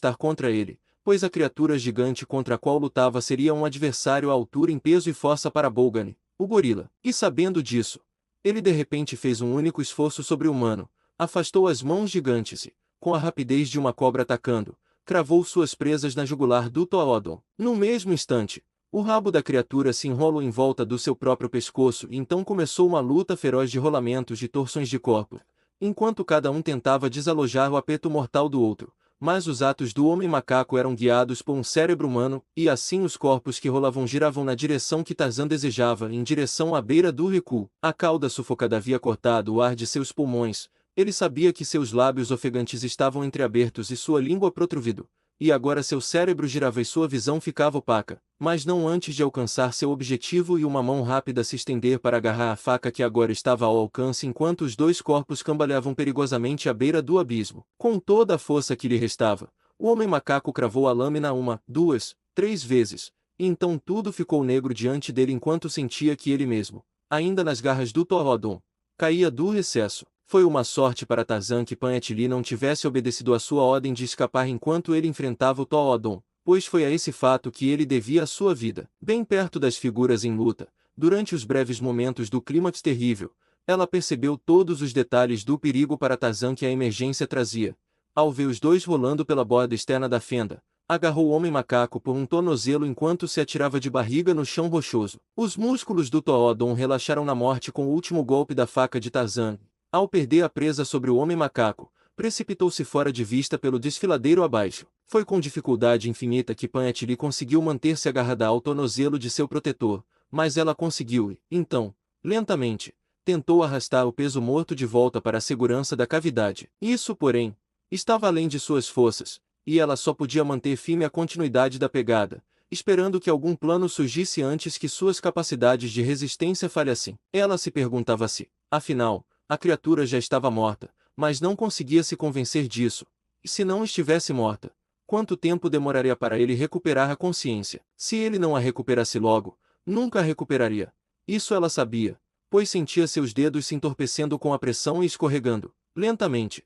estar contra ele, pois a criatura gigante contra a qual lutava seria um adversário à altura em peso e força para Bolgani, o gorila. E sabendo disso, ele de repente fez um único esforço sobre-humano, afastou as mãos gigantes e, com a rapidez de uma cobra atacando, cravou suas presas na jugular do Toodon. No mesmo instante, o rabo da criatura se enrolou em volta do seu próprio pescoço e então começou uma luta feroz de rolamentos e torções de corpo, enquanto cada um tentava desalojar o apeto mortal do outro. Mas os atos do homem-macaco eram guiados por um cérebro humano, e assim os corpos que rolavam giravam na direção que Tarzan desejava, em direção à beira do recuo. A cauda sufocada havia cortado o ar de seus pulmões. Ele sabia que seus lábios ofegantes estavam entreabertos e sua língua protruvindo, e agora seu cérebro girava e sua visão ficava opaca, mas não antes de alcançar seu objetivo e uma mão rápida se estender para agarrar a faca que agora estava ao alcance enquanto os dois corpos cambaleavam perigosamente à beira do abismo. Com toda a força que lhe restava, o homem-macaco cravou a lâmina uma, duas, três vezes, e então tudo ficou negro diante dele enquanto sentia que ele mesmo, ainda nas garras do Torodon, caía do recesso. Foi uma sorte para Tarzan que Pan-et-li não tivesse obedecido à sua ordem de escapar enquanto ele enfrentava o Toodon, pois foi a esse fato que ele devia a sua vida. Bem perto das figuras em luta, durante os breves momentos do clímax terrível, ela percebeu todos os detalhes do perigo para Tarzan que a emergência trazia. Ao ver os dois rolando pela borda externa da fenda, agarrou o homem-macaco por um tornozelo enquanto se atirava de barriga no chão rochoso. Os músculos do Toodon relaxaram na morte com o último golpe da faca de Tarzan. Ao perder a presa sobre o homem-macaco, precipitou-se fora de vista pelo desfiladeiro abaixo. Foi com dificuldade infinita que Pan-et-li conseguiu manter-se agarrada ao tornozelo de seu protetor, mas ela conseguiu e, então, lentamente, tentou arrastar o peso morto de volta para a segurança da cavidade. Isso, porém, estava além de suas forças, e ela só podia manter firme a continuidade da pegada, esperando que algum plano surgisse antes que suas capacidades de resistência falhassem. Ela se perguntava se, afinal, a criatura já estava morta, mas não conseguia se convencer disso. E se não estivesse morta, quanto tempo demoraria para ele recuperar a consciência? Se ele não a recuperasse logo, nunca a recuperaria. Isso ela sabia, pois sentia seus dedos se entorpecendo com a pressão e escorregando, lentamente,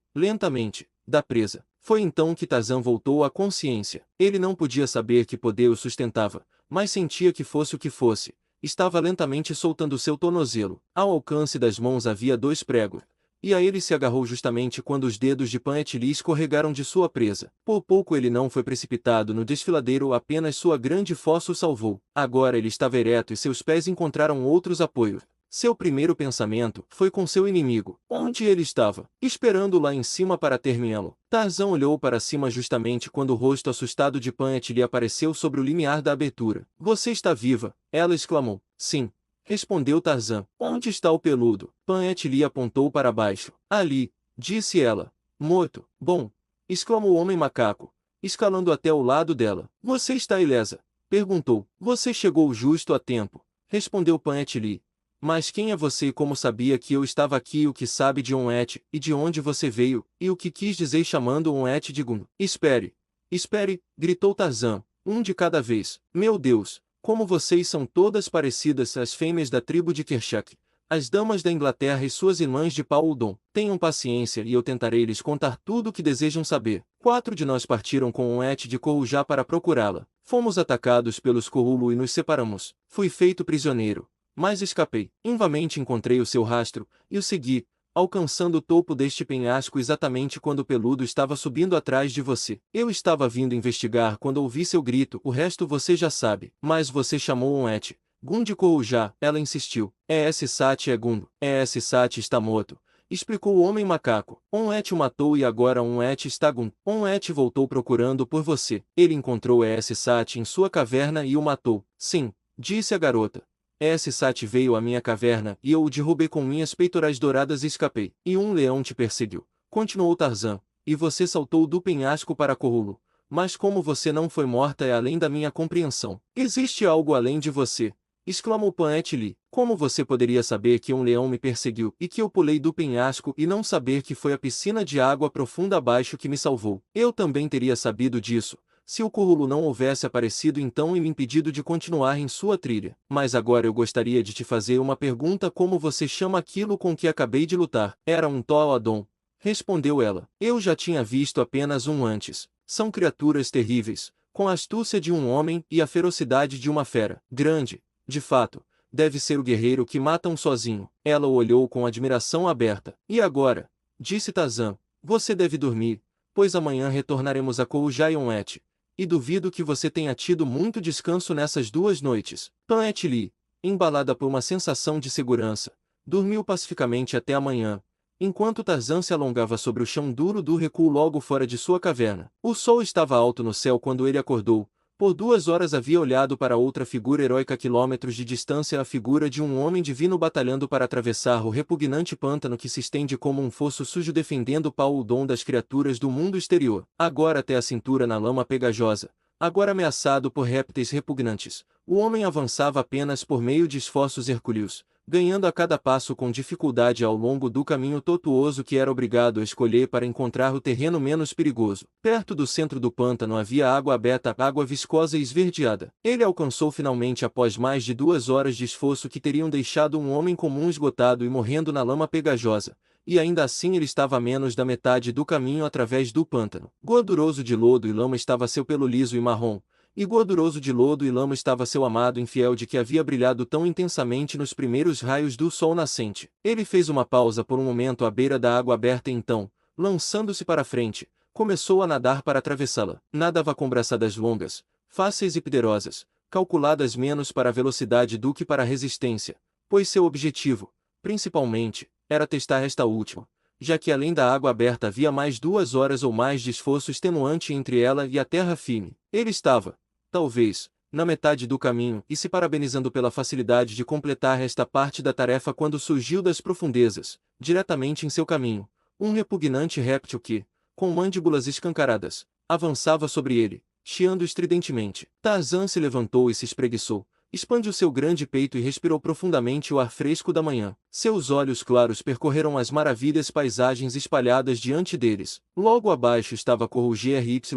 da presa. Foi então que Tarzan voltou à consciência. Ele não podia saber que poder o sustentava, mas sentia que fosse o que fosse, estava lentamente soltando seu tornozelo. Ao alcance das mãos havia dois pregos, e a ele se agarrou justamente quando os dedos de Pan-et-li escorregaram de sua presa. Por pouco ele não foi precipitado no desfiladeiro, apenas sua grande força o salvou. Agora ele estava ereto e seus pés encontraram outros apoios. Seu primeiro pensamento foi com seu inimigo, onde ele estava, esperando lá em cima para terminá-lo. Tarzan olhou para cima justamente quando o rosto assustado de Pan-et-li apareceu sobre o limiar da abertura. Você está viva, ela exclamou. Sim, respondeu Tarzan. Onde está o peludo? Pan-et-li apontou para baixo. Ali, disse ela. Morto. Bom, exclamou o homem-macaco, escalando até o lado dela. Você está ilesa? Perguntou. Você chegou justo a tempo, respondeu Pan-et-li. Mas quem é você e como sabia que eu estava aqui e o que sabe de Onwet, e de onde você veio, e o que quis dizer chamando Onwet de Gun? Espere! Espere! Gritou Tarzan, um de cada vez. Meu Deus, como vocês são todas parecidas às fêmeas da tribo de Kershak, as damas da Inglaterra e suas irmãs de Paudon. Tenham paciência e eu tentarei lhes contar tudo o que desejam saber. 4 de nós partiram com Onwet de Corujá para procurá-la. Fomos atacados pelos Corulu e nos separamos. Fui feito prisioneiro, mas escapei. Invamente encontrei o seu rastro, e o segui, alcançando o topo deste penhasco exatamente quando o peludo estava subindo atrás de você. Eu estava vindo investigar quando ouvi seu grito, o resto você já sabe. Mas você chamou Onwet. Gun de Corujá, ela insistiu. Esse Sati é Gun. Esse Sati está morto, explicou o homem-macaco. Onwet o matou e agora Onwet está Gun. Onwet voltou procurando por você. Ele encontrou esse Sati em sua caverna e o matou. Sim, disse a garota. Esse Sati veio à minha caverna e eu o derrubei com minhas peitorais douradas e escapei. E um leão te perseguiu, continuou Tarzan, e você saltou do penhasco para Corrulo. Mas como você não foi morta é além da minha compreensão. Existe algo além de você, exclamou Pan-et-li. Como você poderia saber que um leão me perseguiu e que eu pulei do penhasco e não saber que foi a piscina de água profunda abaixo que me salvou? Eu também teria sabido disso, se o Corrulo não houvesse aparecido então e me impedido de continuar em sua trilha. Mas agora eu gostaria de te fazer uma pergunta: como você chama aquilo com que acabei de lutar? Era um Toadon, respondeu ela. Eu já tinha visto apenas um antes. São criaturas terríveis, com a astúcia de um homem e a ferocidade de uma fera. Grande, de fato, deve ser o guerreiro que mata um sozinho. Ela o olhou com admiração aberta. E agora? Disse Tarzan. Você deve dormir, pois amanhã retornaremos a Koujaion-et. E duvido que você tenha tido muito descanso nessas 2 noites. Pan-et-li, embalada por uma sensação de segurança, dormiu pacificamente até amanhã, enquanto Tarzan se alongava sobre o chão duro do recuo logo fora de sua caverna. O sol estava alto no céu quando ele acordou. Por 2 horas havia olhado para outra figura heróica a quilômetros de distância, a figura de um homem divino batalhando para atravessar o repugnante pântano que se estende como um fosso sujo, defendendo Paul-Udon das criaturas do mundo exterior. Agora até a cintura na lama pegajosa, agora ameaçado por répteis repugnantes, o homem avançava apenas por meio de esforços hercúleos, ganhando a cada passo com dificuldade ao longo do caminho tortuoso que era obrigado a escolher para encontrar o terreno menos perigoso. Perto do centro do pântano havia água aberta, água viscosa e esverdeada. Ele alcançou finalmente após mais de 2 horas de esforço que teriam deixado um homem comum esgotado e morrendo na lama pegajosa, e ainda assim ele estava a menos da metade do caminho através do pântano. Gorduroso de lodo e lama estava seu pelo liso e marrom, e gorduroso de lodo e lama estava seu amado infiel de que havia brilhado tão intensamente nos primeiros raios do sol nascente. Ele fez uma pausa por um momento à beira da água aberta e então, lançando-se para a frente, começou a nadar para atravessá-la. Nadava com braçadas longas, fáceis e poderosas, calculadas menos para a velocidade do que para a resistência, pois seu objetivo, principalmente, era testar esta última, já que além da água aberta havia mais 2 horas ou mais de esforço extenuante entre ela e a terra firme. Ele estava, talvez, na metade do caminho e se parabenizando pela facilidade de completar esta parte da tarefa quando surgiu das profundezas, diretamente em seu caminho, um repugnante réptil que, com mandíbulas escancaradas, avançava sobre ele, chiando estridentemente. Tarzan se levantou e se espreguiçou, expande o seu grande peito e respirou profundamente o ar fresco da manhã. Seus olhos claros percorreram as maravilhas paisagens espalhadas diante deles. Logo abaixo estava Koujairyf,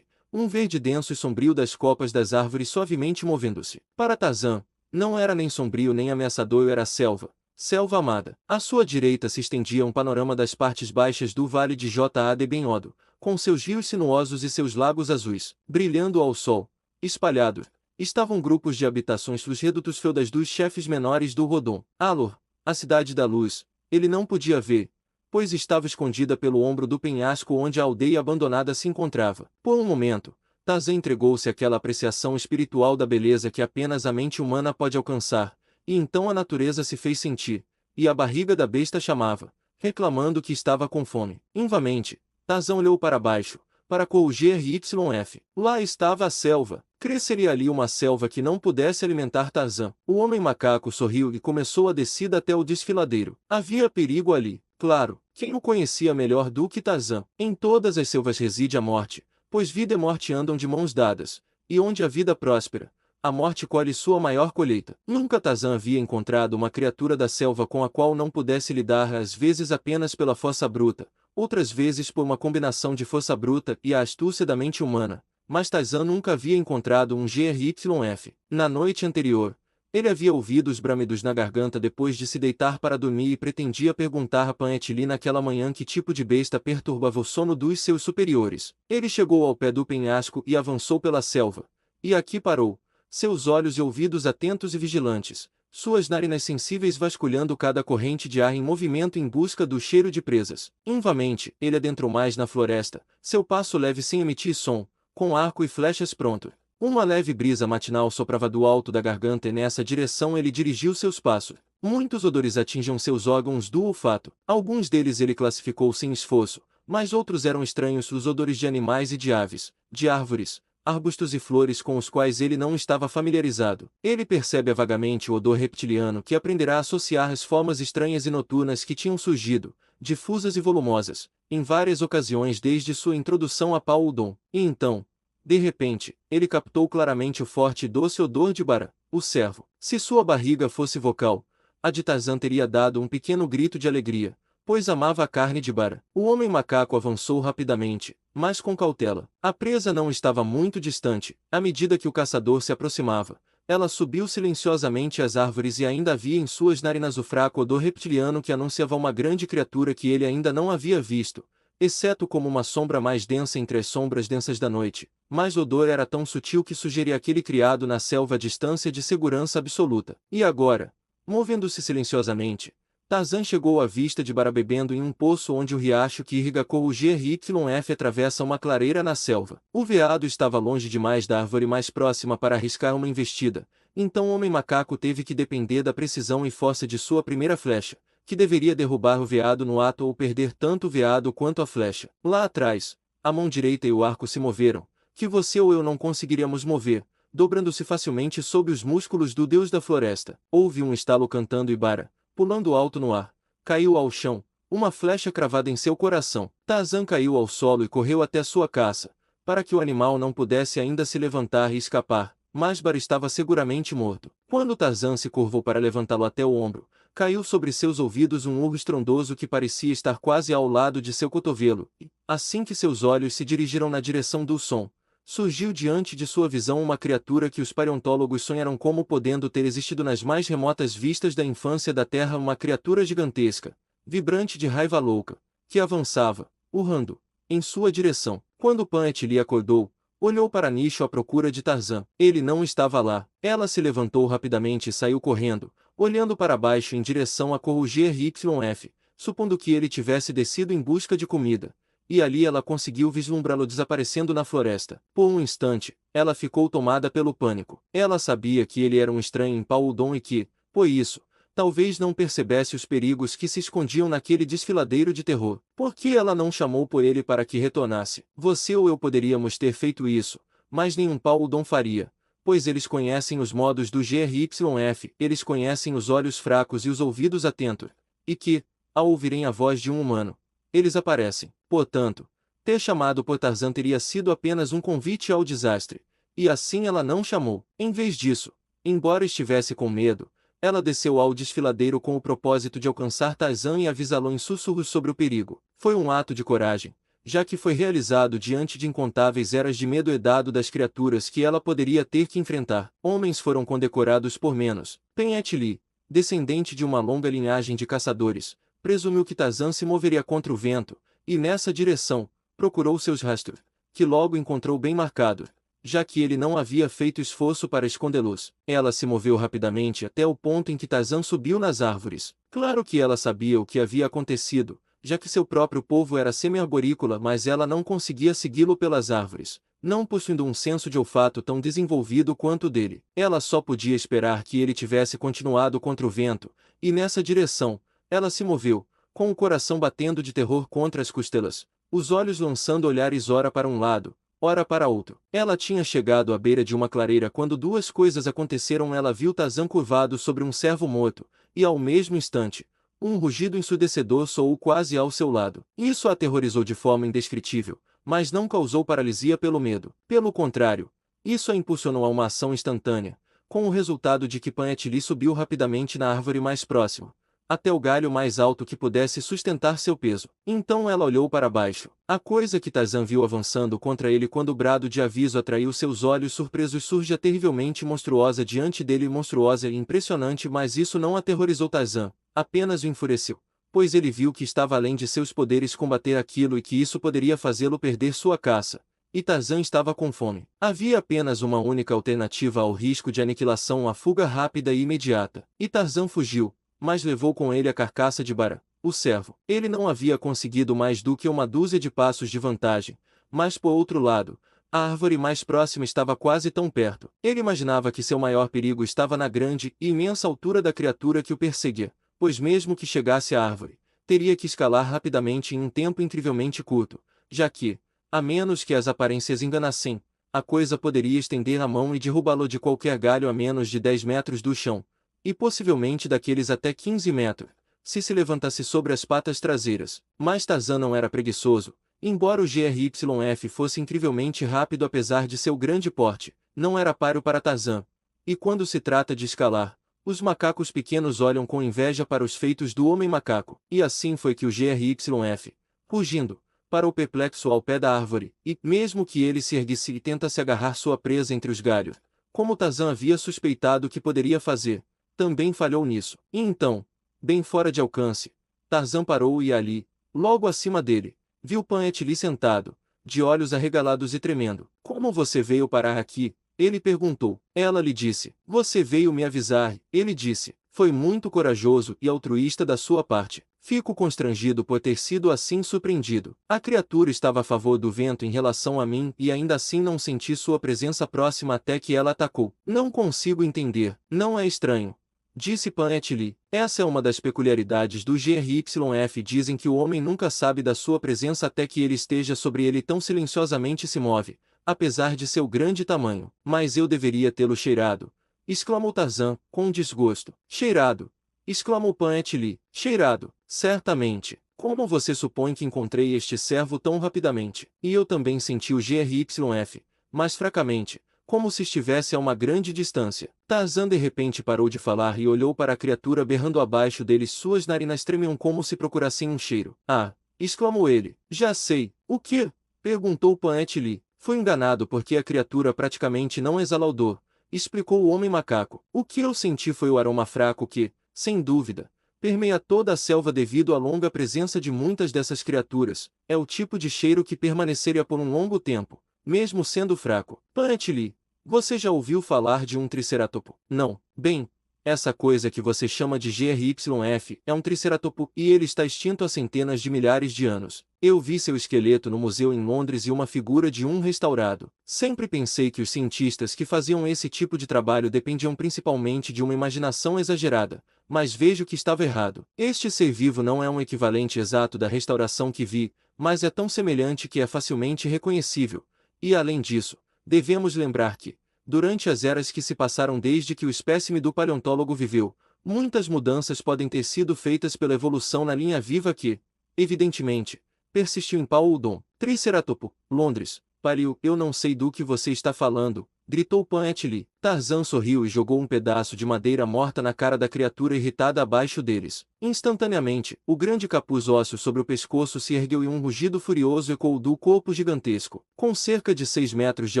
um verde denso e sombrio das copas das árvores suavemente movendo-se. Para Tarzan, não era nem sombrio nem ameaçador, era selva. Selva amada. À sua direita se estendia um panorama das partes baixas do vale de Jad-Ben-Odo, com seus rios sinuosos e seus lagos azuis, brilhando ao sol. Espalhados estavam grupos de habitações dos redutos feudais dos chefes menores do Rodon. Alor, a cidade da luz, ele não podia ver, pois estava escondida pelo ombro do penhasco onde a aldeia abandonada se encontrava. Por um momento, Tarzan entregou-se àquela apreciação espiritual da beleza que apenas a mente humana pode alcançar, e então a natureza se fez sentir, e a barriga da besta chamava, reclamando que estava com fome. Invamente, Tarzan olhou para baixo, para Koujairyf. Lá estava a selva. Cresceria ali uma selva que não pudesse alimentar Tarzan. O homem macaco sorriu e começou a descida até o desfiladeiro. Havia perigo ali, claro. Quem o conhecia melhor do que Tarzan? Em todas as selvas reside a morte, pois vida e morte andam de mãos dadas, e onde a vida próspera, a morte colhe sua maior colheita. Nunca Tarzan havia encontrado uma criatura da selva com a qual não pudesse lidar, às vezes apenas pela força bruta, outras vezes por uma combinação de força bruta e a astúcia da mente humana. Mas Tarzan nunca havia encontrado um Gyf. Na noite anterior, ele havia ouvido os bramidos na garganta depois de se deitar para dormir e pretendia perguntar a Pan-et-li naquela manhã que tipo de besta perturbava o sono dos seus superiores. Ele chegou ao pé do penhasco e avançou pela selva. E aqui parou, seus olhos e ouvidos atentos e vigilantes, suas narinas sensíveis vasculhando cada corrente de ar em movimento em busca do cheiro de presas. Invamente, ele adentrou mais na floresta, seu passo leve sem emitir som, com arco e flechas pronto. Uma leve brisa matinal soprava do alto da garganta e nessa direção ele dirigiu seus passos. Muitos odores atingiam seus órgãos do olfato. Alguns deles ele classificou sem esforço, mas outros eram estranhos, os odores de animais e de aves, de árvores, arbustos e flores com os quais ele não estava familiarizado. Ele percebe vagamente o odor reptiliano que aprenderá a associar as formas estranhas e noturnas que tinham surgido, difusas e volumosas, em várias ocasiões desde sua introdução a Paul-Udon. E então, de repente, ele captou claramente o forte e doce odor de Bara, o cervo. Se sua barriga fosse vocal, a de Tarzan teria dado um pequeno grito de alegria, pois amava a carne de Bara. O homem macaco avançou rapidamente, mas com cautela. A presa não estava muito distante. À medida que o caçador se aproximava, ela subiu silenciosamente às árvores e ainda havia em suas narinas o fraco odor reptiliano que anunciava uma grande criatura que ele ainda não havia visto, exceto como uma sombra mais densa entre as sombras densas da noite, mas o odor era tão sutil que sugeria aquele criado na selva a distância de segurança absoluta. E agora, movendo-se silenciosamente, Tarzan chegou à vista de Bara bebendo em um poço onde o riacho que irriga o GRYF atravessa uma clareira na selva. O veado estava longe demais da árvore mais próxima para arriscar uma investida, então o homem-macaco teve que depender da precisão e força de sua primeira flecha, que deveria derrubar o veado no ato ou perder tanto o veado quanto a flecha. Lá atrás, a mão direita e o arco se moveram, que você ou eu não conseguiríamos mover, dobrando-se facilmente sob os músculos do deus da floresta. Houve um estalo cantando e Bara, pulando alto no ar, caiu ao chão, uma flecha cravada em seu coração. Tarzan caiu ao solo e correu até sua caça, para que o animal não pudesse ainda se levantar e escapar, mas Bara estava seguramente morto. Quando Tarzan se curvou para levantá-lo até o ombro, caiu sobre seus ouvidos um urro estrondoso que parecia estar quase ao lado de seu cotovelo, e, assim que seus olhos se dirigiram na direção do som, surgiu diante de sua visão uma criatura que os paleontólogos sonharam como podendo ter existido nas mais remotas vistas da infância da Terra, uma criatura gigantesca, vibrante de raiva louca, que avançava, urrando, em sua direção. Quando Paet lhe acordou, olhou para Nicho à procura de Tarzan. Ele não estava lá. Ela se levantou rapidamente e saiu correndo, olhando para baixo em direção a GRYF, supondo que ele tivesse descido em busca de comida. E ali ela conseguiu vislumbrá-lo desaparecendo na floresta. Por um instante, ela ficou tomada pelo pânico. Ela sabia que ele era um estranho em Pauludon e que, por isso, talvez não percebesse os perigos que se escondiam naquele desfiladeiro de terror. Por que ela não chamou por ele para que retornasse? Você ou eu poderíamos ter feito isso, mas nenhum Pauludon faria, pois eles conhecem os modos do GRYF, eles conhecem os olhos fracos e os ouvidos atentos, e que, ao ouvirem a voz de um humano, eles aparecem. Portanto, ter chamado por Tarzan teria sido apenas um convite ao desastre, e assim ela não chamou. Em vez disso, embora estivesse com medo, ela desceu ao desfiladeiro com o propósito de alcançar Tarzan e avisá-lo em sussurros sobre o perigo. Foi um ato de coragem, já que foi realizado diante de incontáveis eras de medo herdado das criaturas que ela poderia ter que enfrentar. Homens foram condecorados por menos. Paet Lee, descendente de uma longa linhagem de caçadores, presumiu que Tarzan se moveria contra o vento, e nessa direção, procurou seus rastros, que logo encontrou bem marcados, já que ele não havia feito esforço para escondê-los. Ela se moveu rapidamente até o ponto em que Tarzan subiu nas árvores. Claro que ela sabia o que havia acontecido, já que seu próprio povo era semi-arborícola, mas ela não conseguia segui-lo pelas árvores, não possuindo um senso de olfato tão desenvolvido quanto o dele. Ela só podia esperar que ele tivesse continuado contra o vento, e nessa direção, ela se moveu, com o coração batendo de terror contra as costelas, os olhos lançando olhares ora para um lado, ora para outro. Ela tinha chegado à beira de uma clareira quando duas coisas aconteceram. Ela viu Tarzan curvado sobre um cervo morto, e ao mesmo instante, um rugido ensurdecedor soou quase ao seu lado. Isso a aterrorizou de forma indescritível, mas não causou paralisia pelo medo. Pelo contrário, isso a impulsionou a uma ação instantânea, com o resultado de que Paet Lee subiu rapidamente na árvore mais próxima, até o galho mais alto que pudesse sustentar seu peso. Então ela olhou para baixo. A coisa que Tarzan viu avançando contra ele quando o brado de aviso atraiu seus olhos surpresos surgia terrivelmente monstruosa diante dele, monstruosa e impressionante, mas isso não aterrorizou Tarzan, apenas o enfureceu, pois ele viu que estava além de seus poderes combater aquilo e que isso poderia fazê-lo perder sua caça. E Tarzan estava com fome. Havia apenas uma única alternativa ao risco de aniquilação: a fuga rápida e imediata. E Tarzan fugiu, mas levou com ele a carcaça de Bara, o cervo. Ele não havia conseguido mais do que uma dúzia de passos de vantagem, mas por outro lado, a árvore mais próxima estava quase tão perto. Ele imaginava que seu maior perigo estava na grande e imensa altura da criatura que o perseguia, pois mesmo que chegasse à árvore, teria que escalar rapidamente em um tempo incrivelmente curto, já que, a menos que as aparências enganassem, a coisa poderia estender a mão e derrubá-lo de qualquer galho a menos de 10 metros do chão, e possivelmente daqueles até 15 metros, se levantasse sobre as patas traseiras. Mas Tarzan não era preguiçoso, embora o GRYF fosse incrivelmente rápido apesar de seu grande porte, não era páreo para Tarzan. E quando se trata de escalar, os macacos pequenos olham com inveja para os feitos do homem-macaco. E assim foi que o GRYF, rugindo, parou perplexo ao pé da árvore, e, mesmo que ele se erguesse e tentasse agarrar sua presa entre os galhos, como Tarzan havia suspeitado que poderia fazer, também falhou nisso. E então, bem fora de alcance, Tarzan parou e ali, logo acima dele, viu Pan-et-li sentado, de olhos arregalados e tremendo. Como você veio parar aqui? Ele perguntou. Ela lhe disse. Você veio me avisar, ele disse. Foi muito corajoso e altruísta da sua parte. Fico constrangido por ter sido assim surpreendido. A criatura estava a favor do vento em relação a mim e ainda assim não senti sua presença próxima até que ela atacou. Não consigo entender. Não é estranho, disse Pan-et-li. Essa é uma das peculiaridades do GRYF. Dizem que o homem nunca sabe da sua presença até que ele esteja sobre ele, tão silenciosamente se move, apesar de seu grande tamanho. Mas eu deveria tê-lo cheirado, exclamou Tarzan, com desgosto. Cheirado, exclamou Pan-et-li. Cheirado, certamente. Como você supõe que encontrei este servo tão rapidamente? E eu também senti o GRYF, mas fracamente, como se estivesse a uma grande distância. Tarzan de repente parou de falar e olhou para a criatura berrando abaixo dele. Suas narinas tremiam como se procurassem um cheiro. Ah! Exclamou ele. Já sei. O quê? Perguntou Pan-et-li. Fui enganado porque a criatura praticamente não exala odor, explicou o homem macaco. O que eu senti foi o aroma fraco que, sem dúvida, permeia toda a selva devido à longa presença de muitas dessas criaturas. É o tipo de cheiro que permaneceria por um longo tempo, mesmo sendo fraco. Pan-et-li, você já ouviu falar de um triceratopo? Não. Bem, essa coisa que você chama de GRYF é um triceratopo e ele está extinto há centenas de milhares de anos. Eu vi seu esqueleto no museu em Londres e uma figura de um restaurado. Sempre pensei que os cientistas que faziam esse tipo de trabalho dependiam principalmente de uma imaginação exagerada, mas vejo que estava errado. Este ser vivo não é um equivalente exato da restauração que vi, mas é tão semelhante que é facilmente reconhecível. E além disso, devemos lembrar que, durante as eras que se passaram desde que o espécime do paleontólogo viveu, muitas mudanças podem ter sido feitas pela evolução na linha viva que, evidentemente, persistiu em Paulodon. Triceratopo, Londres, pariu, eu não sei do que você está falando, gritou Pan-et-li. Tarzan sorriu e jogou um pedaço de madeira morta na cara da criatura irritada abaixo deles. Instantaneamente, o grande capuz ósseo sobre o pescoço se ergueu e um rugido furioso ecoou do corpo gigantesco. Com cerca de 6 metros de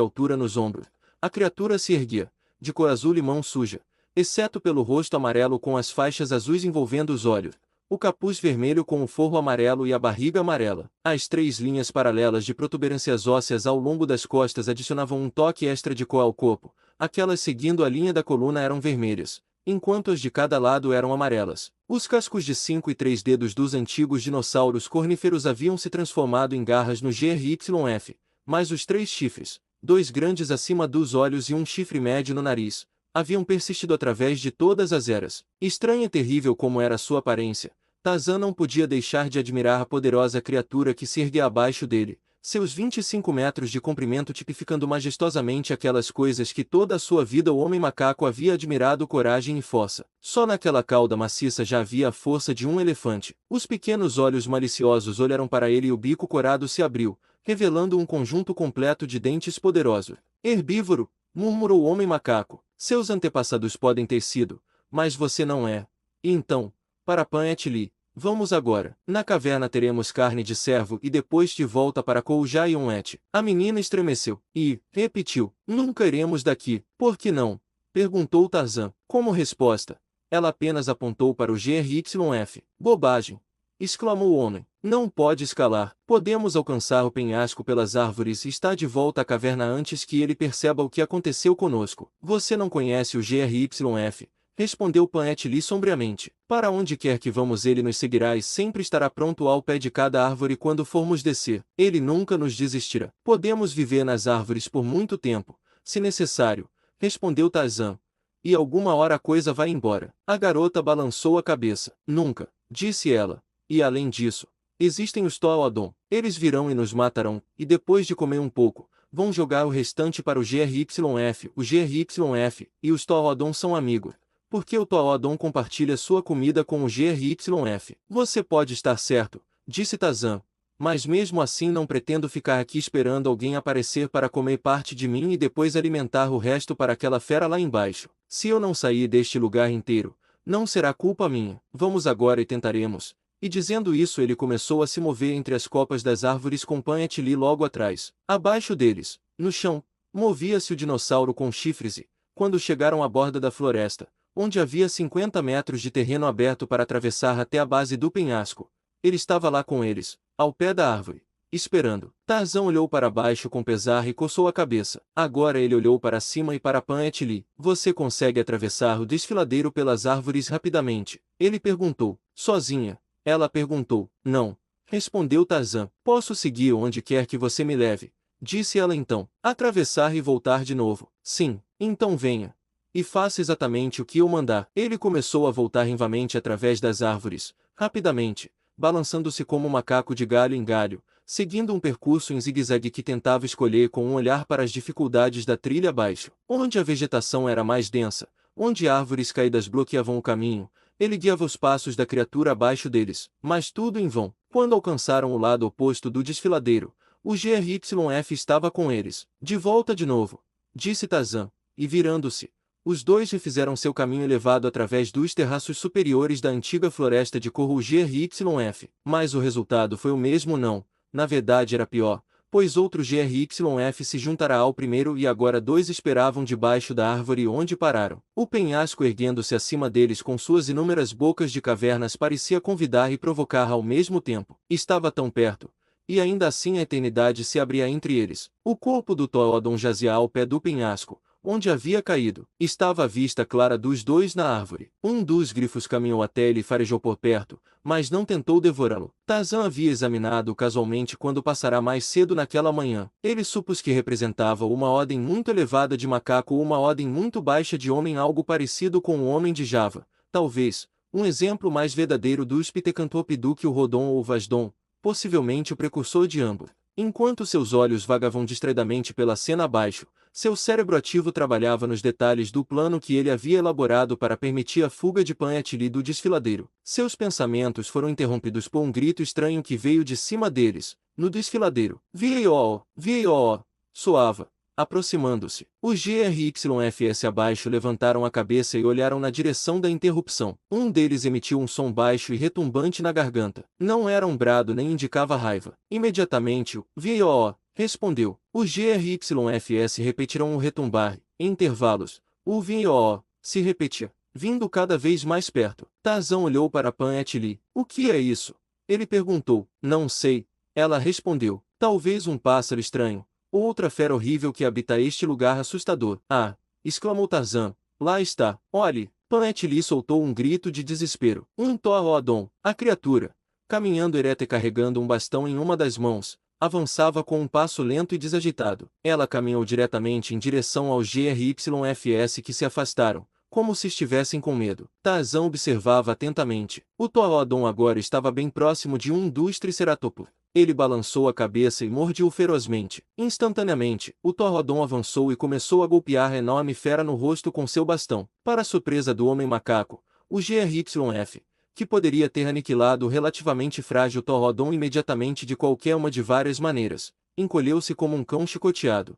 altura nos ombros, a criatura se erguia, de cor azul-limão suja, exceto pelo rosto amarelo com as faixas azuis envolvendo os olhos, o capuz vermelho com o forro amarelo e a barriga amarela. As 3 linhas paralelas de protuberâncias ósseas ao longo das costas adicionavam um toque extra de cor ao corpo. Aquelas seguindo a linha da coluna eram vermelhas, enquanto as de cada lado eram amarelas. Os cascos de 5 e 3 dedos dos antigos dinossauros corníferos haviam se transformado em garras no GRYF, mas os 3 chifres, 2 grandes acima dos olhos e um chifre médio no nariz, haviam persistido através de todas as eras. Estranha e terrível como era sua aparência, Tarzan não podia deixar de admirar a poderosa criatura que se erguia abaixo dele, seus 25 metros de comprimento tipificando majestosamente aquelas coisas que toda a sua vida o homem macaco havia admirado: coragem e força. Só naquela cauda maciça já havia a força de um elefante. Os pequenos olhos maliciosos olharam para ele e o bico corado se abriu, revelando um conjunto completo de dentes poderosos. Herbívoro, murmurou o homem macaco. Seus antepassados podem ter sido, mas você não é. E então, para Pan-et-li, vamos agora. Na caverna teremos carne de cervo e depois de volta para Koujaion-et. A menina estremeceu e repetiu: nunca iremos daqui. Por que não? Perguntou Tarzan. Como resposta, ela apenas apontou para o GRYF. Bobagem! Exclamou o homem. Não pode escalar. Podemos alcançar o penhasco pelas árvores e estar de volta à caverna antes que ele perceba o que aconteceu conosco. Você não conhece o GRYF, respondeu Pan-et-li sombriamente. Para onde quer que vamos ele nos seguirá e sempre estará pronto ao pé de cada árvore quando formos descer. Ele nunca nos desistirá. Podemos viver nas árvores por muito tempo, se necessário, respondeu Tarzan. E alguma hora a coisa vai embora. A garota balançou a cabeça. Nunca, disse ela. E além disso, existem os Toaodon. Eles virão e nos matarão, e depois de comer um pouco, vão jogar o restante para o GRYF. O GRYF e os Toaodon são amigos, porque o Toaodon compartilha sua comida com o GRYF. Você pode estar certo, disse Tarzan, mas mesmo assim não pretendo ficar aqui esperando alguém aparecer para comer parte de mim e depois alimentar o resto para aquela fera lá embaixo. Se eu não sair deste lugar inteiro, não será culpa minha. Vamos agora e tentaremos. E dizendo isso ele começou a se mover entre as copas das árvores com Pan-et-li logo atrás. Abaixo deles, no chão, movia-se o dinossauro com chifres e, quando chegaram à borda da floresta, onde havia 50 metros de terreno aberto para atravessar até a base do penhasco, ele estava lá com eles, ao pé da árvore. esperando. Tarzan olhou para baixo com pesar e coçou a cabeça. Agora ele olhou para cima e para Pan et Lee. Você consegue atravessar o desfiladeiro pelas árvores rapidamente? Ele perguntou. Sozinha? Ela perguntou. Não. Respondeu Tarzan. Posso seguir onde quer que você me leve, disse ela então. Atravessar e voltar de novo. Sim. Então venha. E faça exatamente o que eu mandar. Ele começou a voltar rinvamente através das árvores, rapidamente, balançando-se como um macaco de galho em galho, seguindo um percurso em zigue-zague que tentava escolher com um olhar para as dificuldades da trilha abaixo, onde a vegetação era mais densa, onde árvores caídas bloqueavam o caminho. Ele guiava os passos da criatura abaixo deles, mas tudo em vão. Quando alcançaram o lado oposto do desfiladeiro, o GRYF estava com eles. De volta de novo, disse Tarzan, e virando-se, os dois refizeram seu caminho elevado através dos terraços superiores da antiga floresta de Corru GRYF. Mas o resultado foi o mesmo não, na verdade era pior, pois outro GRYF se juntará ao primeiro e agora dois esperavam debaixo da árvore onde pararam. O penhasco erguendo-se acima deles com suas inúmeras bocas de cavernas parecia convidar e provocar ao mesmo tempo. Estava tão perto, e ainda assim a eternidade se abria entre eles. O corpo do Toodon jazia ao pé do penhasco, onde havia caído. Estava a vista clara dos dois na árvore. Um dos grifos caminhou até ele e farejou por perto, mas não tentou devorá-lo. Tarzan havia examinado-o casualmente quando passara mais cedo naquela manhã. Ele supôs que representava uma ordem muito elevada de macaco ou uma ordem muito baixa de homem, algo parecido com o homem de Java. Talvez, um exemplo mais verdadeiro dos Pithecanthropi do que o Rodon ou o Vasdon, possivelmente o precursor de ambos. Enquanto seus olhos vagavam distraidamente pela cena abaixo, seu cérebro ativo trabalhava nos detalhes do plano que ele havia elaborado para permitir a fuga de Pan et Lee do desfiladeiro. Seus pensamentos foram interrompidos por um grito estranho que veio de cima deles, no desfiladeiro. Viei-ó, viei-ó, soava, aproximando-se. Os GRYFS abaixo levantaram a cabeça e olharam na direção da interrupção. Um deles emitiu um som baixo e retumbante na garganta. Não era um brado nem indicava raiva. Imediatamente o viei-ó respondeu. Os GRYFS repetiram o retumbar, em intervalos. O viei-ó se repetia, vindo cada vez mais perto. Tarzan olhou para Pan et Lee. O que é isso? Ele perguntou. Não sei. Ela respondeu. Talvez um pássaro estranho. Outra fera horrível que habita este lugar assustador. Ah! Exclamou Tarzan. Lá está. Olhe! Pan et Lee soltou um grito de desespero. Um Toodon, a criatura, caminhando ereta e carregando um bastão em uma das mãos, avançava com um passo lento e desagitado. Ela caminhou diretamente em direção aos GRYFS que se afastaram, como se estivessem com medo. Tarzan observava atentamente. O Toodon agora estava bem próximo de um dos Triceratopos. Ele balançou a cabeça e mordiu ferozmente. Instantaneamente, o Toodon avançou e começou a golpear a enorme fera no rosto com seu bastão. Para a surpresa do homem-macaco, o GRYF, que poderia ter aniquilado o relativamente frágil Toodon imediatamente de qualquer uma de várias maneiras, encolheu-se como um cão chicoteado.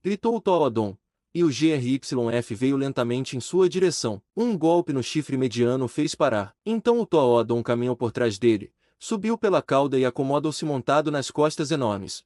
Gritou o Toodon, e o GRYF veio lentamente em sua direção. Um golpe no chifre mediano o fez parar. Então o Toodon caminhou por trás dele, subiu pela cauda e acomodou-se montado nas costas enormes.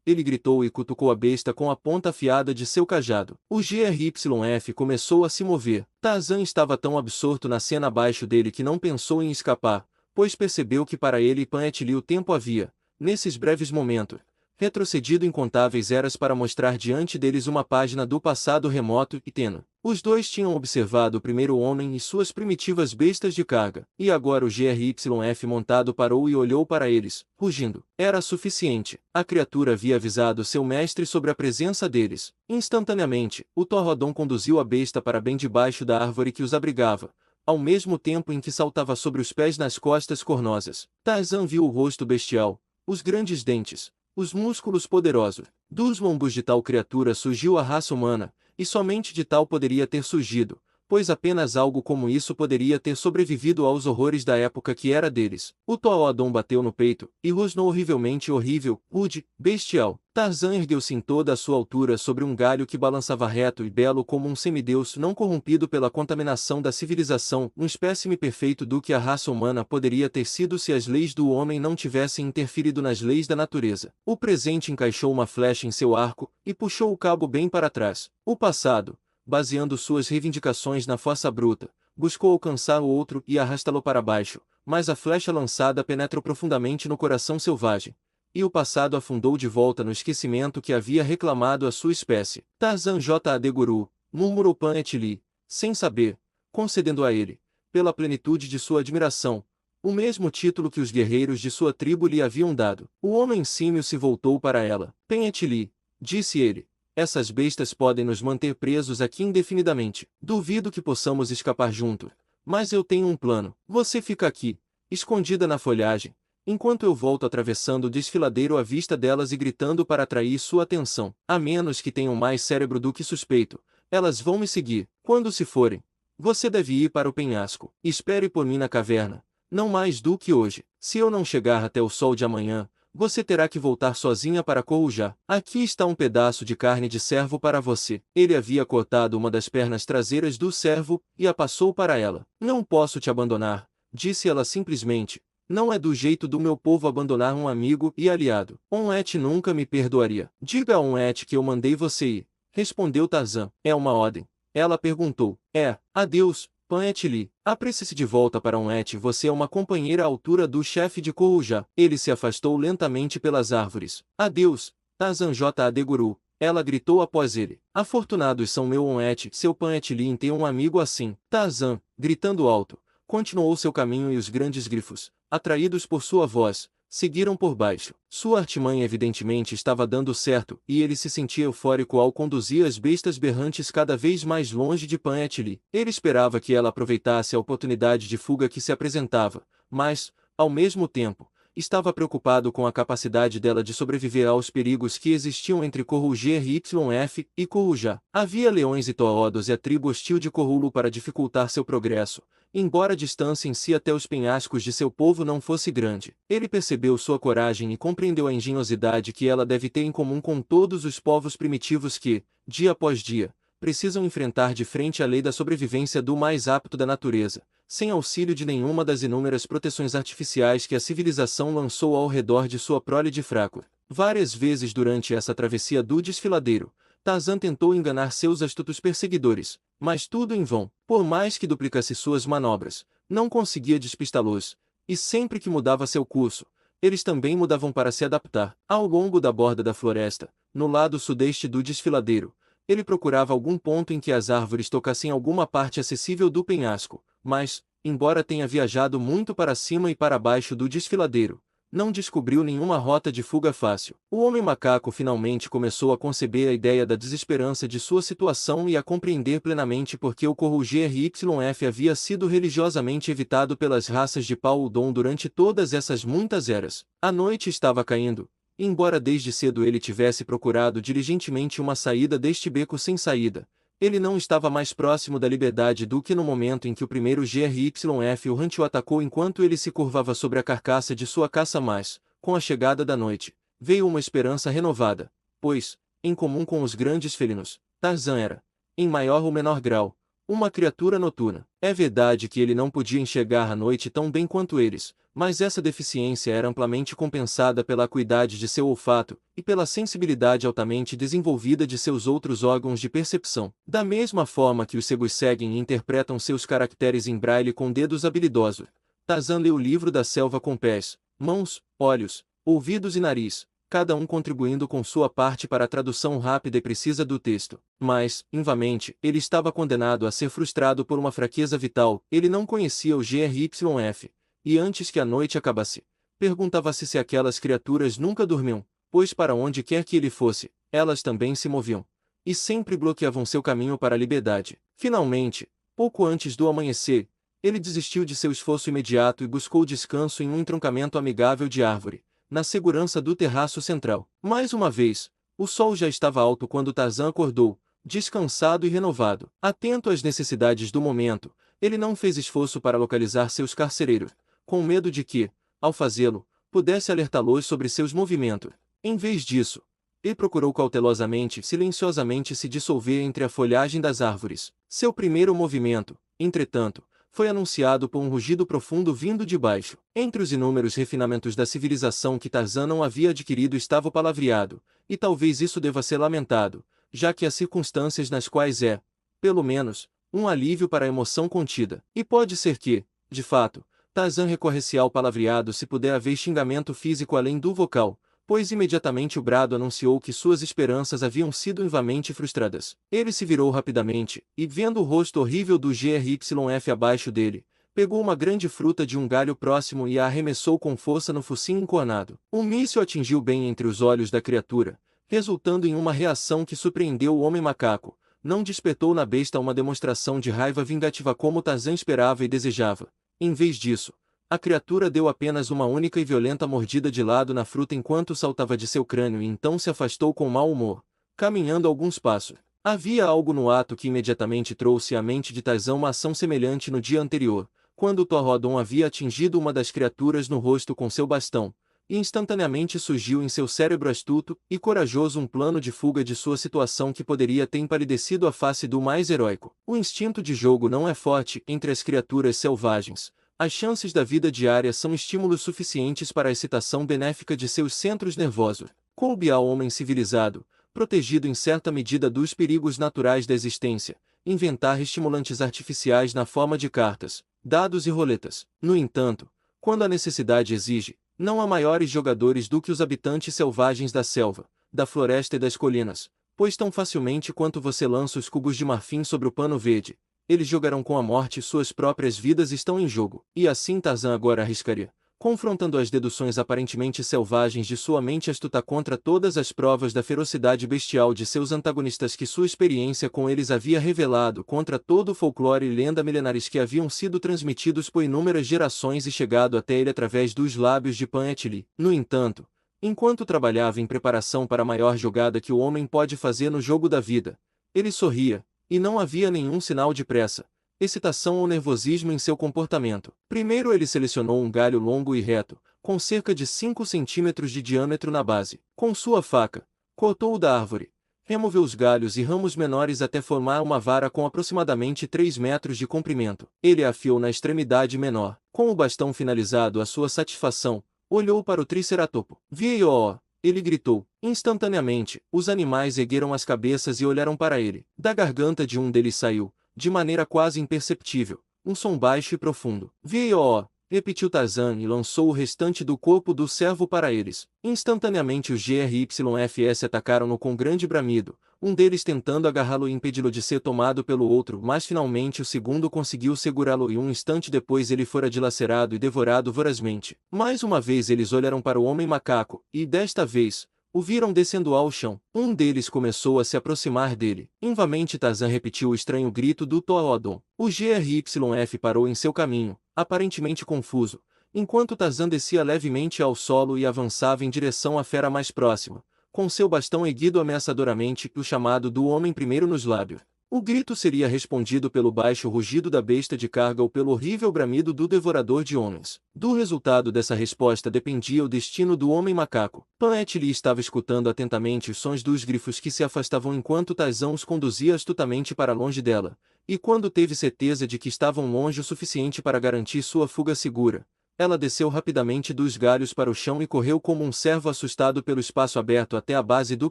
Ele gritou e cutucou a besta com a ponta afiada de seu cajado. O GRYF começou a se mover. Tarzan estava tão absorto na cena abaixo dele que não pensou em escapar, pois percebeu que para ele e Pan et Lee o tempo havia, nesses breves momentos, retrocedido incontáveis eras para mostrar diante deles uma página do passado remoto e tênue. Os dois tinham observado o primeiro homem e suas primitivas bestas de carga, e agora o GRYF montado parou e olhou para eles, rugindo. Era suficiente. A criatura havia avisado seu mestre sobre a presença deles. Instantaneamente, o Toodon conduziu a besta para bem debaixo da árvore que os abrigava, ao mesmo tempo em que saltava sobre os pés nas costas cornosas. Tarzan viu o rosto bestial, os grandes dentes, os músculos poderosos. Dos lombos de tal criatura surgiu a raça humana, e somente de tal poderia ter surgido, pois apenas algo como isso poderia ter sobrevivido aos horrores da época que era deles. O Toodon bateu no peito, e rosnou horrivelmente horrível, rude, bestial. Tarzan ergueu-se em toda a sua altura sobre um galho que balançava reto e belo como um semideus não corrompido pela contaminação da civilização, um espécime perfeito do que a raça humana poderia ter sido se as leis do homem não tivessem interferido nas leis da natureza. O presente encaixou uma flecha em seu arco, e puxou o cabo bem para trás. O passado, baseando suas reivindicações na força bruta, buscou alcançar o outro e arrastá-lo para baixo, mas a flecha lançada penetrou profundamente no coração selvagem, e o passado afundou de volta no esquecimento que havia reclamado a sua espécie. Tarzan J.A.D. Guru, murmurou Pan Et Li, sem saber, concedendo a ele, pela plenitude de sua admiração, o mesmo título que os guerreiros de sua tribo lhe haviam dado. O homem símio se voltou para ela. Pan Et Li, disse ele, essas bestas podem nos manter presos aqui indefinidamente. Duvido que possamos escapar juntos. Mas eu tenho um plano. Você fica aqui, escondida na folhagem, enquanto eu volto atravessando o desfiladeiro à vista delas e gritando para atrair sua atenção. A menos que tenham mais cérebro do que suspeito, elas vão me seguir. Quando se forem, você deve ir para o penhasco. Espere por mim na caverna, não mais do que hoje. Se eu não chegar até o sol de amanhã, você terá que voltar sozinha para Corujá. Aqui está um pedaço de carne de cervo para você. Ele havia cortado uma das pernas traseiras do cervo e a passou para ela. Não posso te abandonar, disse ela simplesmente. Não é do jeito do meu povo abandonar um amigo e aliado. Onwet nunca me perdoaria. Diga a Onwet que eu mandei você ir, respondeu Tarzan. É uma ordem? Ela perguntou. É. Adeus, Pan Et Li. Apresse-se de volta para Onwet. Você é uma companheira à altura do chefe de Corujá. Ele se afastou lentamente pelas árvores. Adeus, Tarzan J.A.D. Guru. Ela gritou após ele. Afortunados são meu Onwet, seu Pan Et Li em ter um amigo assim. Tarzan, gritando alto, continuou seu caminho e os grandes grifos, atraídos por sua voz, seguiram por baixo. Sua artimanha evidentemente estava dando certo, e ele se sentia eufórico ao conduzir as bestas berrantes cada vez mais longe de Pan Et Li. Ele esperava que ela aproveitasse a oportunidade de fuga que se apresentava, mas, ao mesmo tempo, estava preocupado com a capacidade dela de sobreviver aos perigos que existiam entre Corujá YF e Corujá. Havia leões e toados e a tribo hostil de Corulu para dificultar seu progresso, embora a distância em si até os penhascos de seu povo não fosse grande. Ele percebeu sua coragem e compreendeu a engenhosidade que ela deve ter em comum com todos os povos primitivos que, dia após dia, precisam enfrentar de frente a lei da sobrevivência do mais apto da natureza, sem auxílio de nenhuma das inúmeras proteções artificiais que a civilização lançou ao redor de sua prole de fraco. Várias vezes durante essa travessia do desfiladeiro, Tarzan tentou enganar seus astutos perseguidores, mas tudo em vão. Por mais que duplicasse suas manobras, não conseguia despistá-los, e sempre que mudava seu curso, eles também mudavam para se adaptar. Ao longo da borda da floresta, no lado sudeste do desfiladeiro, ele procurava algum ponto em que as árvores tocassem alguma parte acessível do penhasco, mas, embora tenha viajado muito para cima e para baixo do desfiladeiro, não descobriu nenhuma rota de fuga fácil. O homem macaco finalmente começou a conceber a ideia da desesperança de sua situação e a compreender plenamente por que o Corujá YF havia sido religiosamente evitado pelas raças de Pauludon durante todas essas muitas eras. A noite estava caindo, e embora desde cedo ele tivesse procurado diligentemente uma saída deste beco sem saída, ele não estava mais próximo da liberdade do que no momento em que o primeiro GRYF o Hunt o atacou enquanto ele se curvava sobre a carcaça de sua caça, mas, com a chegada da noite, veio uma esperança renovada, pois, em comum com os grandes felinos, Tarzan era, em maior ou menor grau, uma criatura noturna. É verdade que ele não podia enxergar à noite tão bem quanto eles, mas essa deficiência era amplamente compensada pela acuidade de seu olfato e pela sensibilidade altamente desenvolvida de seus outros órgãos de percepção. Da mesma forma que os cegos seguem e interpretam seus caracteres em braille com dedos habilidosos, Tarzan leu o livro da selva com pés, mãos, olhos, ouvidos e nariz, cada um contribuindo com sua parte para a tradução rápida e precisa do texto. Mas, invamente, ele estava condenado a ser frustrado por uma fraqueza vital. Ele não conhecia o GRYF, e antes que a noite acabasse, perguntava-se se aquelas criaturas nunca dormiam, pois para onde quer que ele fosse, elas também se moviam, e sempre bloqueavam seu caminho para a liberdade. Finalmente, pouco antes do amanhecer, ele desistiu de seu esforço imediato e buscou descanso em um entroncamento amigável de árvore, na segurança do terraço central. Mais uma vez, o sol já estava alto quando Tarzan acordou, descansado e renovado. Atento às necessidades do momento, ele não fez esforço para localizar seus carcereiros, com medo de que, ao fazê-lo, pudesse alertá-los sobre seus movimentos. Em vez disso, ele procurou cautelosamente e silenciosamente se dissolver entre a folhagem das árvores. Seu primeiro movimento, entretanto, foi anunciado por um rugido profundo vindo de baixo. Entre os inúmeros refinamentos da civilização que Tarzan não havia adquirido estava o palavreado, e talvez isso deva ser lamentado, já que há circunstâncias nas quais é, pelo menos, um alívio para a emoção contida. E pode ser que, de fato, Tarzan recorre-se ao palavreado se puder haver xingamento físico além do vocal, pois imediatamente o brado anunciou que suas esperanças haviam sido vivamente frustradas. Ele se virou rapidamente, e vendo o rosto horrível do GRYF abaixo dele, pegou uma grande fruta de um galho próximo e a arremessou com força no focinho encornado. O míssil atingiu bem entre os olhos da criatura, resultando em uma reação que surpreendeu o homem-macaco. Não despertou na besta uma demonstração de raiva vingativa como Tarzan esperava e desejava. Em vez disso, a criatura deu apenas uma única e violenta mordida de lado na fruta enquanto saltava de seu crânio e então se afastou com mau humor, caminhando alguns passos. Havia algo no ato que imediatamente trouxe à mente de Tarzan uma ação semelhante no dia anterior, quando Torrodon havia atingido uma das criaturas no rosto com seu bastão, e instantaneamente surgiu em seu cérebro astuto e corajoso um plano de fuga de sua situação que poderia ter empalidecido a face do mais heróico. O instinto de jogo não é forte entre as criaturas selvagens. As chances da vida diária são estímulos suficientes para a excitação benéfica de seus centros nervosos. Coube ao homem civilizado, protegido em certa medida dos perigos naturais da existência, inventar estimulantes artificiais na forma de cartas, dados e roletas. No entanto, quando a necessidade exige, não há maiores jogadores do que os habitantes selvagens da selva, da floresta e das colinas, pois tão facilmente quanto você lança os cubos de marfim sobre o pano verde, eles jogarão com a morte e suas próprias vidas estão em jogo. E assim Tarzan agora arriscaria, confrontando as deduções aparentemente selvagens de sua mente astuta contra todas as provas da ferocidade bestial de seus antagonistas que sua experiência com eles havia revelado, contra todo o folclore e lenda milenares que haviam sido transmitidos por inúmeras gerações e chegado até ele através dos lábios de Pan Et-li. No entanto, enquanto trabalhava em preparação para a maior jogada que o homem pode fazer no jogo da vida, ele sorria, e não havia nenhum sinal de pressa, excitação ou nervosismo em seu comportamento. Primeiro ele selecionou um galho longo e reto, com cerca de 5 centímetros de diâmetro na base. Com sua faca, cortou-o da árvore, removeu os galhos e ramos menores até formar uma vara com aproximadamente 3 metros de comprimento. Ele a afiou na extremidade menor. Com o bastão finalizado à sua satisfação, olhou para o triceratopo. "Vieio!" Ele gritou. Instantaneamente, os animais ergueram as cabeças e olharam para ele. Da garganta de um deles saiu, de maneira quase imperceptível, um som baixo e profundo. "Vieio!" repetiu Tarzan e lançou o restante do corpo do servo para eles. Instantaneamente os GRYFS atacaram-no com grande bramido, um deles tentando agarrá-lo e impedi-lo de ser tomado pelo outro, mas finalmente o segundo conseguiu segurá-lo e um instante depois ele fora dilacerado e devorado vorazmente. Mais uma vez eles olharam para o homem macaco, e desta vez, o viram descendo ao chão. Um deles começou a se aproximar dele. Invamente Tarzan repetiu o estranho grito do Torrodon. O GRYF parou em seu caminho, aparentemente confuso, enquanto Tarzan descia levemente ao solo e avançava em direção à fera mais próxima, com seu bastão erguido ameaçadoramente e o chamado do homem primeiro nos lábios. O grito seria respondido pelo baixo rugido da besta de carga ou pelo horrível bramido do devorador de homens. Do resultado dessa resposta dependia o destino do homem macaco. Pan Et-li estava escutando atentamente os sons dos grifos que se afastavam enquanto Tarzan os conduzia astutamente para longe dela, e quando teve certeza de que estavam longe o suficiente para garantir sua fuga segura, ela desceu rapidamente dos galhos para o chão e correu como um cervo assustado pelo espaço aberto até a base do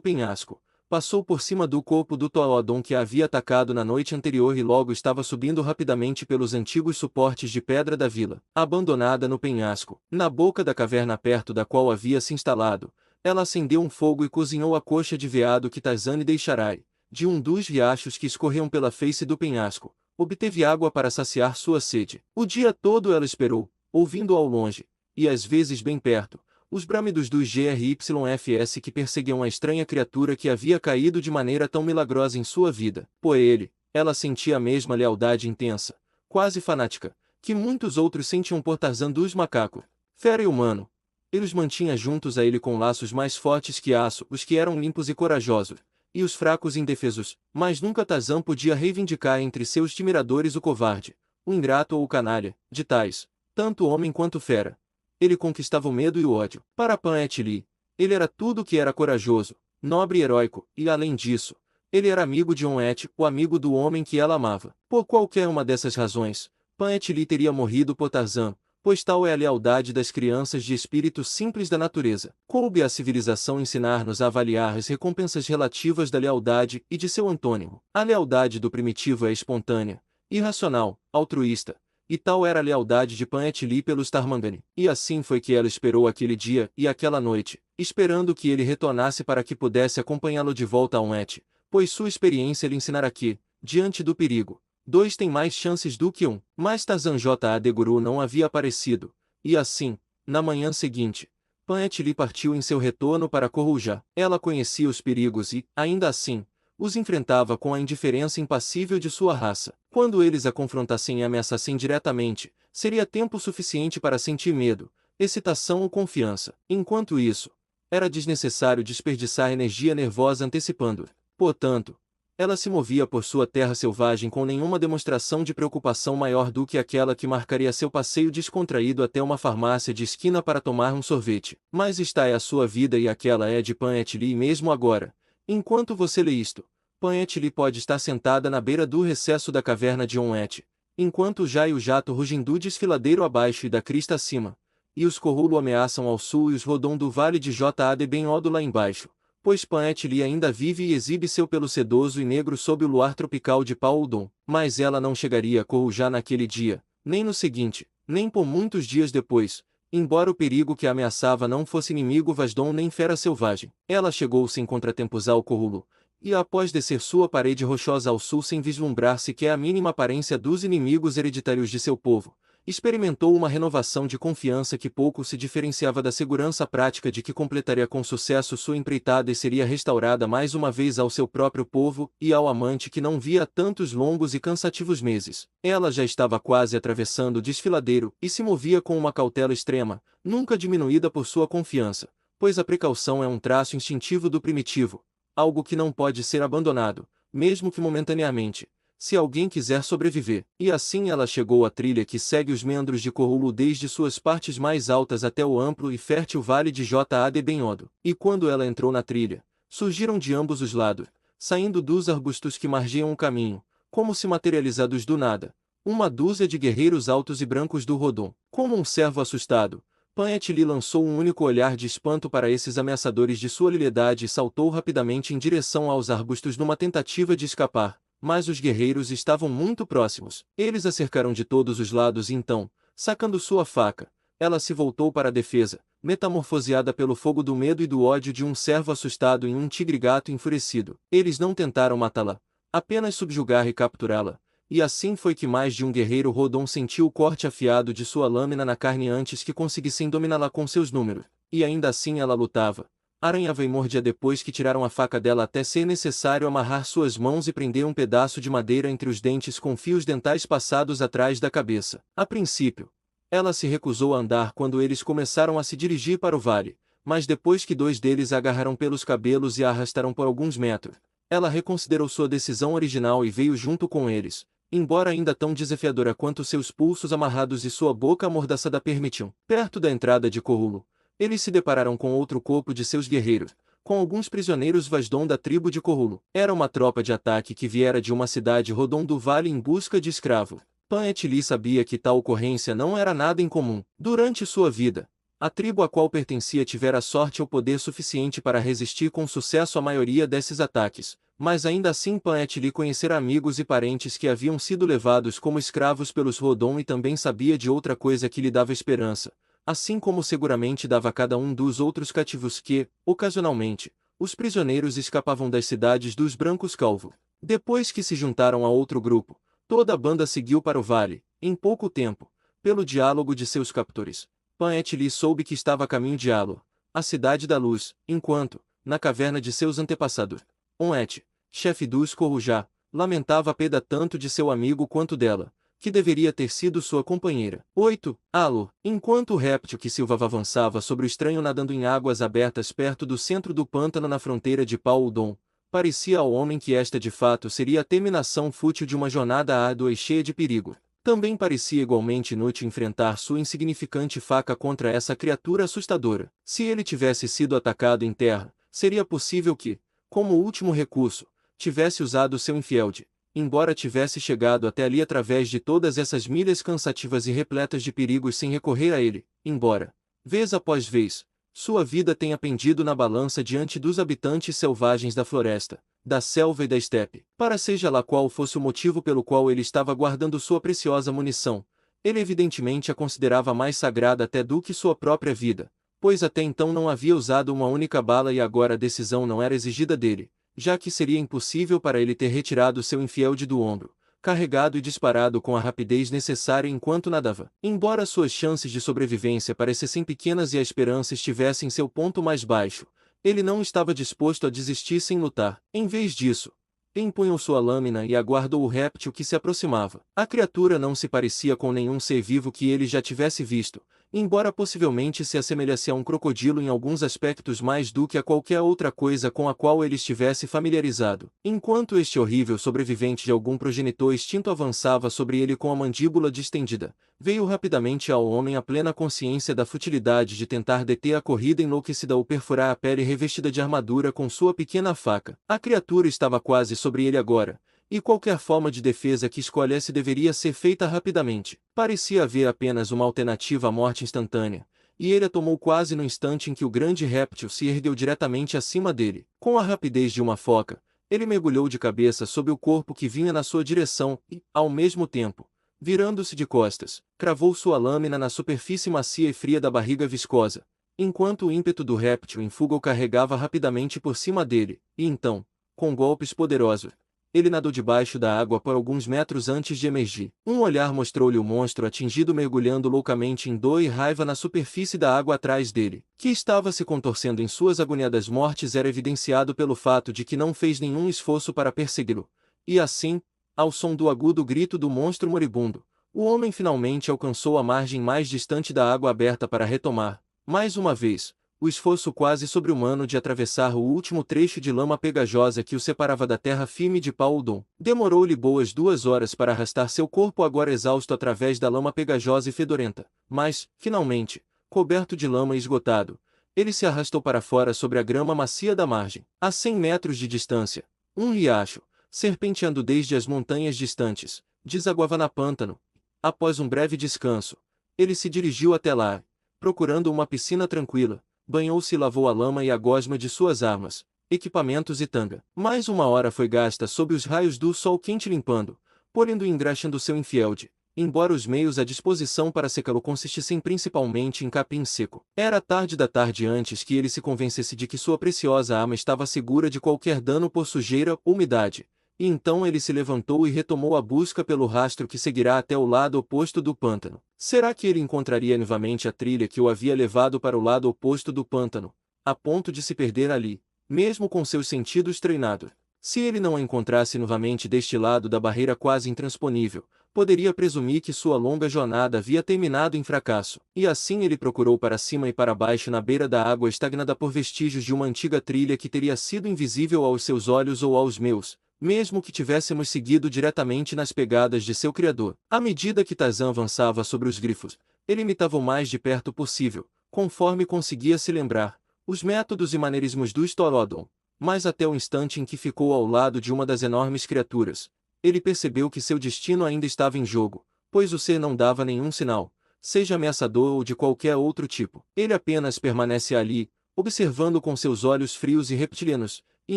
penhasco. Passou por cima do corpo do Torrodon que a havia atacado na noite anterior e logo estava subindo rapidamente pelos antigos suportes de pedra da vila. Abandonada no penhasco, na boca da caverna perto da qual havia se instalado, ela acendeu um fogo e cozinhou a coxa de veado que Tarzan lhe deixara. De um dos riachos que escorriam pela face do penhasco, obteve água para saciar sua sede. O dia todo ela esperou, ouvindo ao longe, e às vezes bem perto, os bramidos dos GRYFS que perseguiam a estranha criatura que havia caído de maneira tão milagrosa em sua vida. Por ele, ela sentia a mesma lealdade intensa, quase fanática, que muitos outros sentiam por Tarzan dos macacos. Fera e humano, ele os mantinha juntos a ele com laços mais fortes que aço, os que eram limpos e corajosos, e os fracos e indefesos, mas nunca Tarzan podia reivindicar entre seus admiradores o covarde, o ingrato ou o canalha, de tais, tanto homem quanto fera. Ele conquistava o medo e o ódio. Para Pan Et-li, ele era tudo o que era corajoso, nobre e heróico, e além disso, ele era amigo de On-et, o amigo do homem que ela amava. Por qualquer uma dessas razões, Pan Et-li teria morrido por Tarzan, pois tal é a lealdade das crianças de espírito simples da natureza. Coube à civilização ensinar-nos a avaliar as recompensas relativas da lealdade e de seu antônimo. A lealdade do primitivo é espontânea, irracional, altruísta, e tal era a lealdade de Pan-et-li pelos Tarmangani. E assim foi que ela esperou aquele dia e aquela noite, esperando que ele retornasse para que pudesse acompanhá-lo de volta a Onnet, pois sua experiência lhe ensinara que, diante do perigo, dois têm mais chances do que um. Mas Tarzan J. de Guru não havia aparecido, e assim, na manhã seguinte, Pan-et-li partiu em seu retorno para Corujá. Ela conhecia os perigos e, ainda assim, os enfrentava com a indiferença impassível de sua raça. Quando eles a confrontassem e ameaçassem diretamente, seria tempo suficiente para sentir medo, excitação ou confiança. Enquanto isso, era desnecessário desperdiçar energia nervosa antecipando. Portanto, ela se movia por sua terra selvagem com nenhuma demonstração de preocupação maior do que aquela que marcaria seu passeio descontraído até uma farmácia de esquina para tomar um sorvete. Mas esta é a sua vida e aquela é de Pan-et-li mesmo agora. Enquanto você lê isto, Pan-et-li pode estar sentada na beira do recesso da caverna de Onnet, enquanto já e o jato rugindo desfiladeiro abaixo e da crista acima, e os Corrulo ameaçam ao sul e os Rodon do vale de Jad Ben-Odo lá embaixo, pois Pan-et-li ainda vive e exibe seu pelo sedoso e negro sob o luar tropical de Paul-Udon, mas ela não chegaria a Corujá naquele dia, nem no seguinte, nem por muitos dias depois, embora o perigo que a ameaçava não fosse inimigo Vasdon nem fera selvagem. Ela chegou sem contratempos ao Corrulo, e após descer sua parede rochosa ao sul sem vislumbrar sequer a mínima aparência dos inimigos hereditários de seu povo, experimentou uma renovação de confiança que pouco se diferenciava da segurança prática de que completaria com sucesso sua empreitada e seria restaurada mais uma vez ao seu próprio povo e ao amante que não via há tantos longos e cansativos meses. Ela já estava quase atravessando o desfiladeiro e se movia com uma cautela extrema, nunca diminuída por sua confiança, pois a precaução é um traço instintivo do primitivo, algo que não pode ser abandonado, mesmo que momentaneamente, se alguém quiser sobreviver. E assim ela chegou à trilha que segue os meandros de Corrulo desde suas partes mais altas até o amplo e fértil vale de Jad Ben-Odo. E quando ela entrou na trilha, surgiram de ambos os lados, saindo dos arbustos que margeiam o caminho, como se materializados do nada, uma dúzia de guerreiros altos e brancos do Rodon. Como um cervo assustado, Pan-et-li lançou um único olhar de espanto para esses ameaçadores de sua lileidade e saltou rapidamente em direção aos arbustos numa tentativa de escapar. Mas os guerreiros estavam muito próximos. Eles a cercaram de todos os lados e então, sacando sua faca, ela se voltou para a defesa, metamorfoseada pelo fogo do medo e do ódio de um cervo assustado em um tigre-gato enfurecido. Eles não tentaram matá-la, apenas subjugar e capturá-la, e assim foi que mais de um guerreiro Rodon sentiu o corte afiado de sua lâmina na carne antes que conseguissem dominá-la com seus números. E ainda assim ela lutava. Aranhava e mordia depois que tiraram a faca dela até ser necessário amarrar suas mãos e prender um pedaço de madeira entre os dentes com fios dentais passados atrás da cabeça. A princípio, ela se recusou a andar quando eles começaram a se dirigir para o vale, mas depois que dois deles a agarraram pelos cabelos e a arrastaram por alguns metros, ela reconsiderou sua decisão original e veio junto com eles, embora ainda tão desafiadora quanto seus pulsos amarrados e sua boca amordaçada permitiam. Perto da entrada de Corrulo, eles se depararam com outro corpo de seus guerreiros, com alguns prisioneiros Vasdon da tribo de Corrulo. Era uma tropa de ataque que viera de uma cidade Rodon do Vale em busca de escravo. Pan-et-li sabia que tal ocorrência não era nada incomum. Durante sua vida, a tribo a qual pertencia tivera sorte ou poder suficiente para resistir com sucesso à maioria desses ataques, mas ainda assim Pan-et-li conhecera amigos e parentes que haviam sido levados como escravos pelos Rodon e também sabia de outra coisa que lhe dava esperança, assim como seguramente dava a cada um dos outros cativos que, ocasionalmente, os prisioneiros escapavam das cidades dos Brancos Calvo. Depois que se juntaram a outro grupo, toda a banda seguiu para o vale, em pouco tempo, pelo diálogo de seus captores. Pan-et-li soube que estava a caminho de Alo, a cidade da luz, enquanto, na caverna de seus antepassados, Onnet, chefe dos Corujá, lamentava a perda tanto de seu amigo quanto dela, que deveria ter sido sua companheira. 8. Alo. Enquanto o réptil que silvava avançava sobre o estranho nadando em águas abertas perto do centro do pântano na fronteira de Paul-Udon, parecia ao homem que esta de fato seria a terminação fútil de uma jornada árdua e cheia de perigo. Também parecia igualmente inútil enfrentar sua insignificante faca contra essa criatura assustadora. Se ele tivesse sido atacado em terra, seria possível que, como último recurso, tivesse usado seu infielde, embora tivesse chegado até ali através de todas essas milhas cansativas e repletas de perigos sem recorrer a ele, embora, vez após vez, sua vida tenha pendido na balança diante dos habitantes selvagens da floresta, da selva e da estepe. Para seja lá qual fosse o motivo pelo qual ele estava guardando sua preciosa munição, Ele evidentemente a considerava mais sagrada até do que sua própria vida, pois até então não havia usado uma única bala e agora a decisão não era exigida dele, já que seria impossível para ele ter retirado seu infielde do ombro, carregado e disparado com a rapidez necessária enquanto nadava. Embora suas chances de sobrevivência parecessem pequenas e a esperança estivesse em seu ponto mais baixo, ele não estava disposto a desistir sem lutar. Em vez disso, empunhou sua lâmina e aguardou o réptil que se aproximava. A criatura não se parecia com nenhum ser vivo que ele já tivesse visto, embora possivelmente se assemelhasse a um crocodilo em alguns aspectos mais do que a qualquer outra coisa com a qual ele estivesse familiarizado. Enquanto este horrível sobrevivente de algum progenitor extinto avançava sobre ele com a mandíbula distendida, veio rapidamente ao homem a plena consciência da futilidade de tentar deter a corrida enlouquecida ou perfurar a pele revestida de armadura com sua pequena faca. A criatura estava quase sobre ele agora, e qualquer forma de defesa que escolhesse deveria ser feita rapidamente. Parecia haver apenas uma alternativa à morte instantânea, e ele a tomou quase no instante em que o grande réptil se ergueu diretamente acima dele. Com a rapidez de uma foca, ele mergulhou de cabeça sob o corpo que vinha na sua direção e, ao mesmo tempo, virando-se de costas, cravou sua lâmina na superfície macia e fria da barriga viscosa, enquanto o ímpeto do réptil em fuga o carregava rapidamente por cima dele, e então, com golpes poderosos, ele nadou debaixo da água por alguns metros antes de emergir. Um olhar mostrou-lhe o monstro atingido mergulhando loucamente em dor e raiva na superfície da água atrás dele, que estava se contorcendo em suas agoniadas mortes era evidenciado pelo fato de que não fez nenhum esforço para persegui-lo. E assim, ao som do agudo grito do monstro moribundo, o homem finalmente alcançou a margem mais distante da água aberta para retomar, mais uma vez, o esforço quase sobre-humano de atravessar o último trecho de lama pegajosa que o separava da terra firme de Paul-Dom. Demorou-lhe boas 2 horas para arrastar seu corpo agora exausto através da lama pegajosa e fedorenta, mas, finalmente, coberto de lama e esgotado, ele se arrastou para fora sobre a grama macia da margem. A 100 metros de distância, um riacho, serpenteando desde as montanhas distantes, desaguava na pântano. Após um breve descanso, ele se dirigiu até lá, procurando uma piscina tranquila, banhou-se e lavou a lama e a gosma de suas armas, equipamentos e tanga. Mais 1 hora foi gasta sob os raios do sol quente limpando, polindo e engraxando seu infielde, embora os meios à disposição para secá-lo consistissem principalmente em capim seco. Era tarde da tarde antes que ele se convencesse de que sua preciosa arma estava segura de qualquer dano por sujeira ou umidade, e então ele se levantou e retomou a busca pelo rastro que seguirá até o lado oposto do pântano. Será que ele encontraria novamente a trilha que o havia levado para o lado oposto do pântano, a ponto de se perder ali, mesmo com seus sentidos treinados? Se ele não a encontrasse novamente deste lado da barreira quase intransponível, poderia presumir que sua longa jornada havia terminado em fracasso. E assim ele procurou para cima e para baixo na beira da água estagnada por vestígios de uma antiga trilha que teria sido invisível aos seus olhos ou aos meus, mesmo que tivéssemos seguido diretamente nas pegadas de seu criador. À medida que Tarzan avançava sobre os grifos, ele imitava o mais de perto possível, conforme conseguia se lembrar, os métodos e maneirismos do Storodon, mas até o instante em que ficou ao lado de uma das enormes criaturas, ele percebeu que seu destino ainda estava em jogo, pois o ser não dava nenhum sinal, seja ameaçador ou de qualquer outro tipo. Ele apenas permanece ali, observando com seus olhos frios e reptilianos, e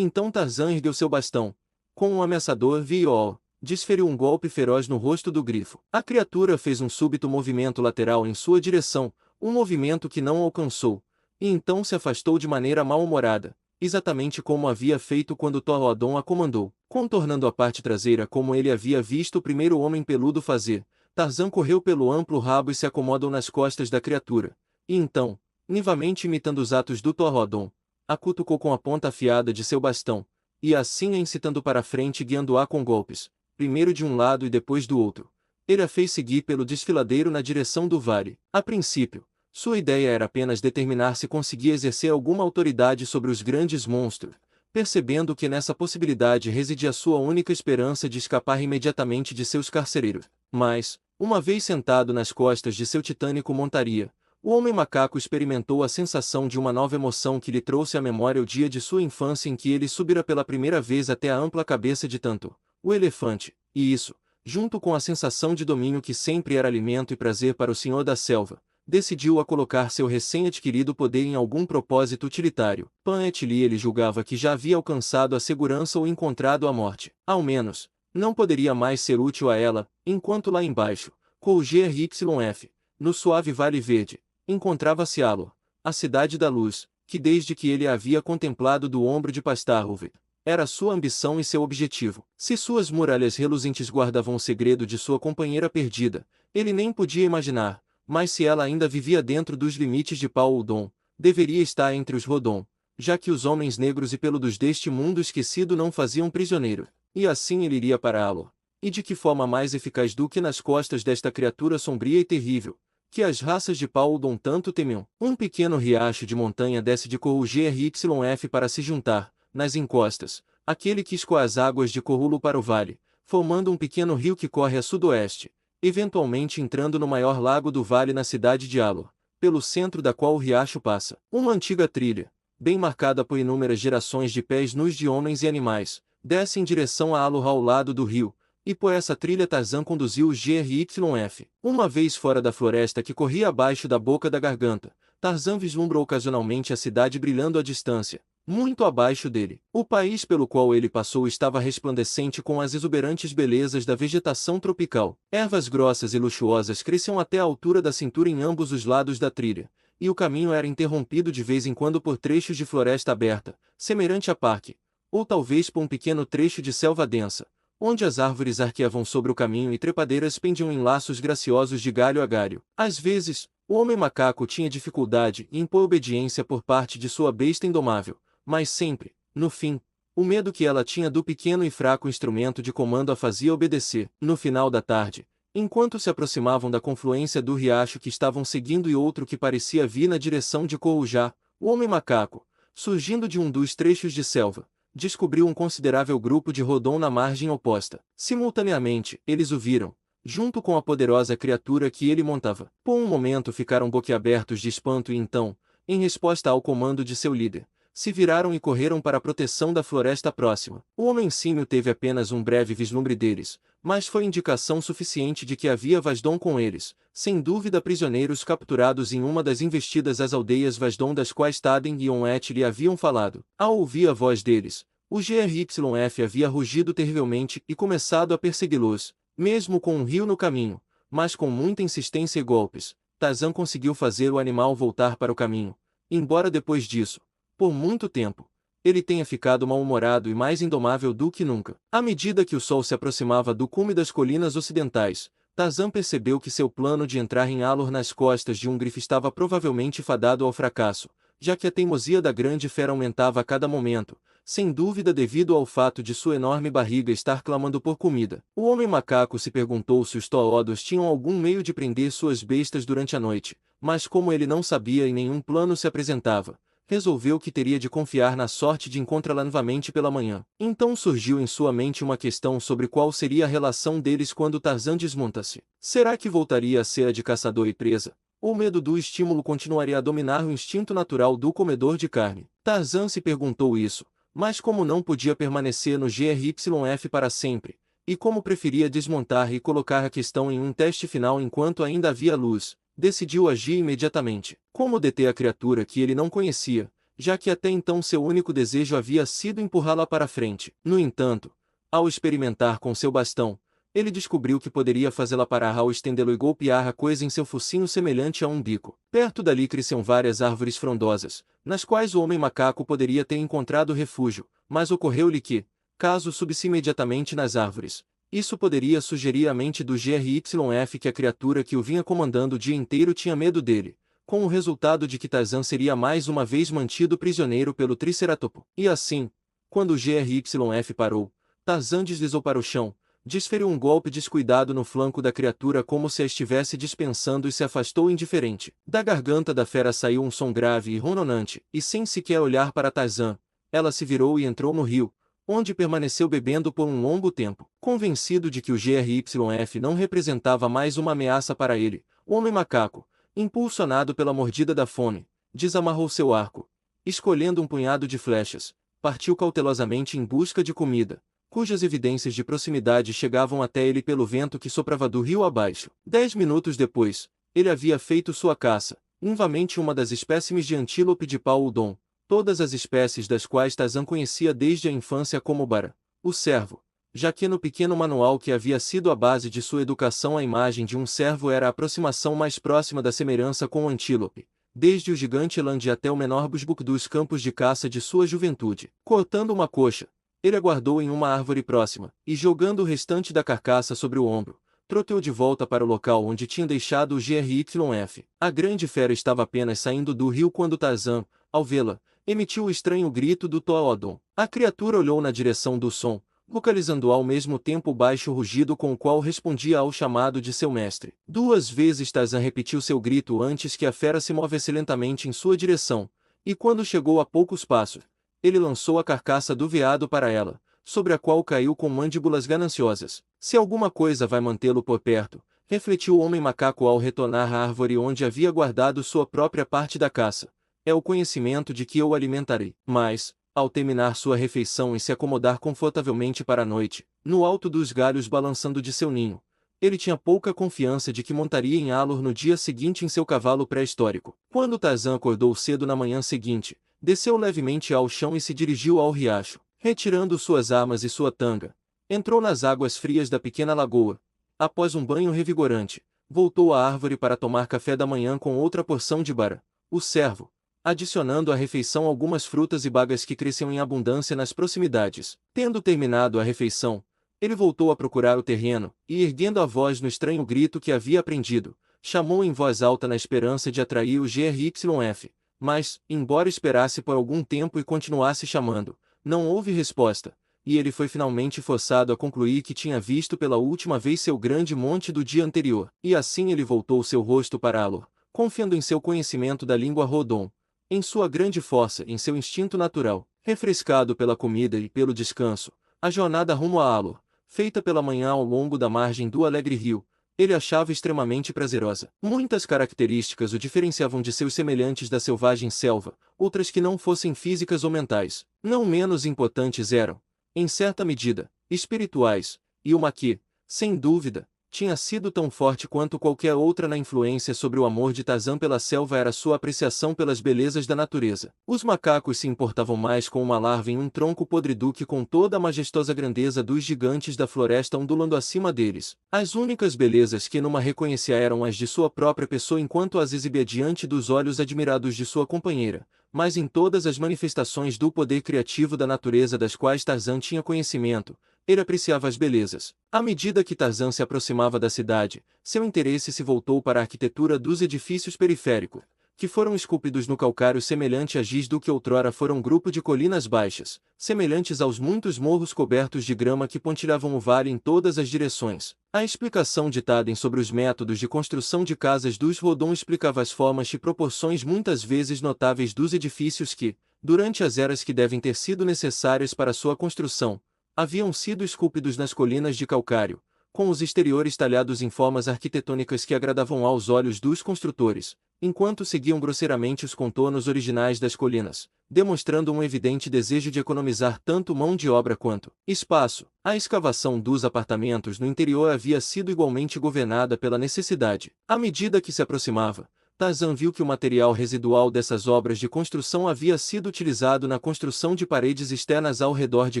então Tarzan ergueu seu bastão. Com um ameaçador viol, desferiu um golpe feroz no rosto do grifo. A criatura fez um súbito movimento lateral em sua direção, um movimento que não alcançou, e então se afastou de maneira mal-humorada, exatamente como havia feito quando Torrodon a comandou. Contornando a parte traseira como ele havia visto o primeiro homem peludo fazer, Tarzan correu pelo amplo rabo e se acomodou nas costas da criatura, e então, nivamente imitando os atos do Torrodon, a cutucou com a ponta afiada de seu bastão, e assim a incitando para a frente guiando-a com golpes, primeiro de um lado e depois do outro. Ele a fez seguir pelo desfiladeiro na direção do vale. A princípio, sua ideia era apenas determinar se conseguia exercer alguma autoridade sobre os grandes monstros, percebendo que nessa possibilidade residia sua única esperança de escapar imediatamente de seus carcereiros. Mas, uma vez sentado nas costas de seu titânico montaria, o homem macaco experimentou a sensação de uma nova emoção que lhe trouxe à memória o dia de sua infância em que ele subira pela primeira vez até a ampla cabeça de Tanto, o elefante, e isso, junto com a sensação de domínio que sempre era alimento e prazer para o senhor da selva, decidiu a colocar seu recém-adquirido poder em algum propósito utilitário. Pan et-li ele julgava que já havia alcançado a segurança ou encontrado a morte. Ao menos, não poderia mais ser útil a ela, enquanto lá embaixo, Com o GRYF, no suave Vale Verde, encontrava-se Alor, a cidade da luz, que desde que ele a havia contemplado do ombro de Pastarhove, era sua ambição e seu objetivo. Se suas muralhas reluzentes guardavam o segredo de sua companheira perdida, ele nem podia imaginar, mas se ela ainda vivia dentro dos limites de Paul-Udon, deveria estar entre os Rodon, já que os homens negros e peludos deste mundo esquecido não faziam prisioneiro. E assim ele iria para Alor. E de que forma mais eficaz do que nas costas desta criatura sombria e terrível, que as raças de Paul-Udon tanto temiam. Um pequeno riacho de montanha desce de Corru GRYF para se juntar, nas encostas, aquele que escoa as águas de Corrulo para o vale, formando um pequeno rio que corre a sudoeste, eventualmente entrando no maior lago do vale na cidade de Alor, pelo centro da qual o riacho passa. Uma antiga trilha, bem marcada por inúmeras gerações de pés nus de homens e animais, desce em direção a Alor ao lado do rio, e por essa trilha Tarzan conduziu os GRYF. Uma vez fora da floresta que corria abaixo da boca da garganta, Tarzan vislumbrou ocasionalmente a cidade brilhando à distância, muito abaixo dele. O país pelo qual ele passou estava resplandecente com as exuberantes belezas da vegetação tropical. Ervas grossas e luxuosas cresciam até a altura da cintura em ambos os lados da trilha, e o caminho era interrompido de vez em quando por trechos de floresta aberta, semelhante a parque, ou talvez por um pequeno trecho de selva densa, onde as árvores arqueavam sobre o caminho e trepadeiras pendiam em laços graciosos de galho a galho. Às vezes, o homem macaco tinha dificuldade em impor obediência por parte de sua besta indomável, mas sempre, no fim, o medo que ela tinha do pequeno e fraco instrumento de comando a fazia obedecer. No final da tarde, enquanto se aproximavam da confluência do riacho que estavam seguindo e outro que parecia vir na direção de Corujá, o homem macaco, surgindo de um dos trechos de selva, descobriu um considerável grupo de Rodon na margem oposta. Simultaneamente, eles o viram, junto com a poderosa criatura que ele montava. Por um momento ficaram boquiabertos de espanto e então, em resposta ao comando de seu líder, se viraram e correram para a proteção da floresta próxima. O homem-símio teve apenas um breve vislumbre deles, mas foi indicação suficiente de que havia Vasdon com eles, sem dúvida prisioneiros capturados em uma das investidas às aldeias Vasdon das quais Taden e Onet lhe haviam falado. Ao ouvir a voz deles, o GRYF havia rugido terrivelmente e começado a persegui-los, mesmo com um rio no caminho, mas com muita insistência e golpes. Tarzan conseguiu fazer o animal voltar para o caminho, embora depois disso, por muito tempo, ele tenha ficado mal-humorado e mais indomável do que nunca. À medida que o sol se aproximava do cume das colinas ocidentais, Tarzan percebeu que seu plano de entrar em Alor nas costas de um grife estava provavelmente fadado ao fracasso, já que a teimosia da grande fera aumentava a cada momento, sem dúvida devido ao fato de sua enorme barriga estar clamando por comida. O homem macaco se perguntou se os Toodos tinham algum meio de prender suas bestas durante a noite, mas como ele não sabia e nenhum plano se apresentava, resolveu que teria de confiar na sorte de encontrá-la novamente pela manhã. Então surgiu em sua mente uma questão sobre qual seria a relação deles quando Tarzan desmonta-se. Será que voltaria a ser a de caçador e presa? Ou o medo do estímulo continuaria a dominar o instinto natural do comedor de carne? Tarzan se perguntou isso, mas como não podia permanecer no GRYF para sempre, e como preferia desmontar e colocar a questão em um teste final enquanto ainda havia luz, decidiu agir imediatamente. Como deter a criatura que ele não conhecia, já que até então seu único desejo havia sido empurrá-la para frente. No entanto, ao experimentar com seu bastão, ele descobriu que poderia fazê-la parar ao estendê-lo e golpear a coisa em seu focinho semelhante a um bico. Perto dali cresciam várias árvores frondosas, nas quais o homem macaco poderia ter encontrado refúgio, mas ocorreu-lhe que, caso subisse imediatamente nas árvores, isso poderia sugerir à mente do GRYF que a criatura que o vinha comandando o dia inteiro tinha medo dele, com o resultado de que Tarzan seria mais uma vez mantido prisioneiro pelo Triceratopo. E assim, quando o GRYF parou, Tarzan deslizou para o chão, desferiu um golpe descuidado no flanco da criatura como se a estivesse dispensando e se afastou indiferente. Da garganta da fera saiu um som grave e ronronante, e sem sequer olhar para Tarzan, ela se virou e entrou no rio, onde permaneceu bebendo por um longo tempo. Convencido de que o GRYF não representava mais uma ameaça para ele, o homem macaco, impulsionado pela mordida da fome, desamarrou seu arco, escolhendo um punhado de flechas, partiu cautelosamente em busca de comida, cujas evidências de proximidade chegavam até ele pelo vento que soprava do rio abaixo. 10 minutos depois, ele havia feito sua caça, novamente uma das espécimes de antílope de Paul-Udon, todas as espécies das quais Tarzan conhecia desde a infância como Bara, o cervo, já que no pequeno manual que havia sido a base de sua educação a imagem de um cervo era a aproximação mais próxima da semelhança com o antílope, desde o gigante eland até o menor busbuque dos campos de caça de sua juventude. Cortando uma coxa, ele aguardou em uma árvore próxima, e jogando o restante da carcaça sobre o ombro, troteou de volta para o local onde tinha deixado o GRYF. A grande fera estava apenas saindo do rio quando Tarzan, ao vê-la, emitiu o estranho grito do Toadon. A criatura olhou na direção do som, vocalizando ao mesmo tempo o baixo rugido com o qual respondia ao chamado de seu mestre. 2 vezes Tarzan repetiu seu grito antes que a fera se movesse lentamente em sua direção, e quando chegou a poucos passos, ele lançou a carcaça do veado para ela, sobre a qual caiu com mandíbulas gananciosas. Se alguma coisa vai mantê-lo por perto, refletiu o homem macaco ao retornar à árvore onde havia guardado sua própria parte da caça, é o conhecimento de que eu o alimentarei. Mas, ao terminar sua refeição e se acomodar confortavelmente para a noite, no alto dos galhos balançando de seu ninho, ele tinha pouca confiança de que montaria em Alor no dia seguinte em seu cavalo pré-histórico. Quando Tarzan acordou cedo na manhã seguinte, desceu levemente ao chão e se dirigiu ao riacho, retirando suas armas e sua tanga. Entrou nas águas frias da pequena lagoa. Após um banho revigorante, voltou à árvore para tomar café da manhã com outra porção de bara, o cervo, adicionando à refeição algumas frutas e bagas que cresciam em abundância nas proximidades. Tendo terminado a refeição, ele voltou a procurar o terreno, e erguendo a voz no estranho grito que havia aprendido, chamou em voz alta na esperança de atrair o GRYF, mas, embora esperasse por algum tempo e continuasse chamando, não houve resposta, e ele foi finalmente forçado a concluir que tinha visto pela última vez seu grande monte do dia anterior. E assim ele voltou seu rosto para Alor, confiando em seu conhecimento da língua Rodon, em sua grande força e em seu instinto natural. Refrescado pela comida e pelo descanso, a jornada rumo a Alor, feita pela manhã ao longo da margem do alegre rio, ele achava extremamente prazerosa. Muitas características o diferenciavam de seus semelhantes da selvagem selva, outras que não fossem físicas ou mentais, não menos importantes eram, em certa medida, espirituais, e uma que, sem dúvida, tinha sido tão forte quanto qualquer outra na influência sobre o amor de Tarzan pela selva era sua apreciação pelas belezas da natureza. Os macacos se importavam mais com uma larva em um tronco podre que com toda a majestosa grandeza dos gigantes da floresta ondulando acima deles. As únicas belezas que Numa reconhecia eram as de sua própria pessoa enquanto as exibia diante dos olhos admirados de sua companheira, mas em todas as manifestações do poder criativo da natureza das quais Tarzan tinha conhecimento, ele apreciava as belezas. À medida que Tarzan se aproximava da cidade, seu interesse se voltou para a arquitetura dos edifícios periféricos, que foram esculpidos no calcário semelhante a giz do que outrora foram um grupo de colinas baixas, semelhantes aos muitos morros cobertos de grama que pontilhavam o vale em todas as direções. A explicação de Taden sobre os métodos de construção de casas dos Rodon explicava as formas e proporções muitas vezes notáveis dos edifícios que, durante as eras que devem ter sido necessárias para sua construção, haviam sido esculpidos nas colinas de calcário, com os exteriores talhados em formas arquitetônicas que agradavam aos olhos dos construtores, enquanto seguiam grosseiramente os contornos originais das colinas, demonstrando um evidente desejo de economizar tanto mão de obra quanto espaço. A escavação dos apartamentos no interior havia sido igualmente governada pela necessidade. À medida que se aproximava, Tarzan viu que o material residual dessas obras de construção havia sido utilizado na construção de paredes externas ao redor de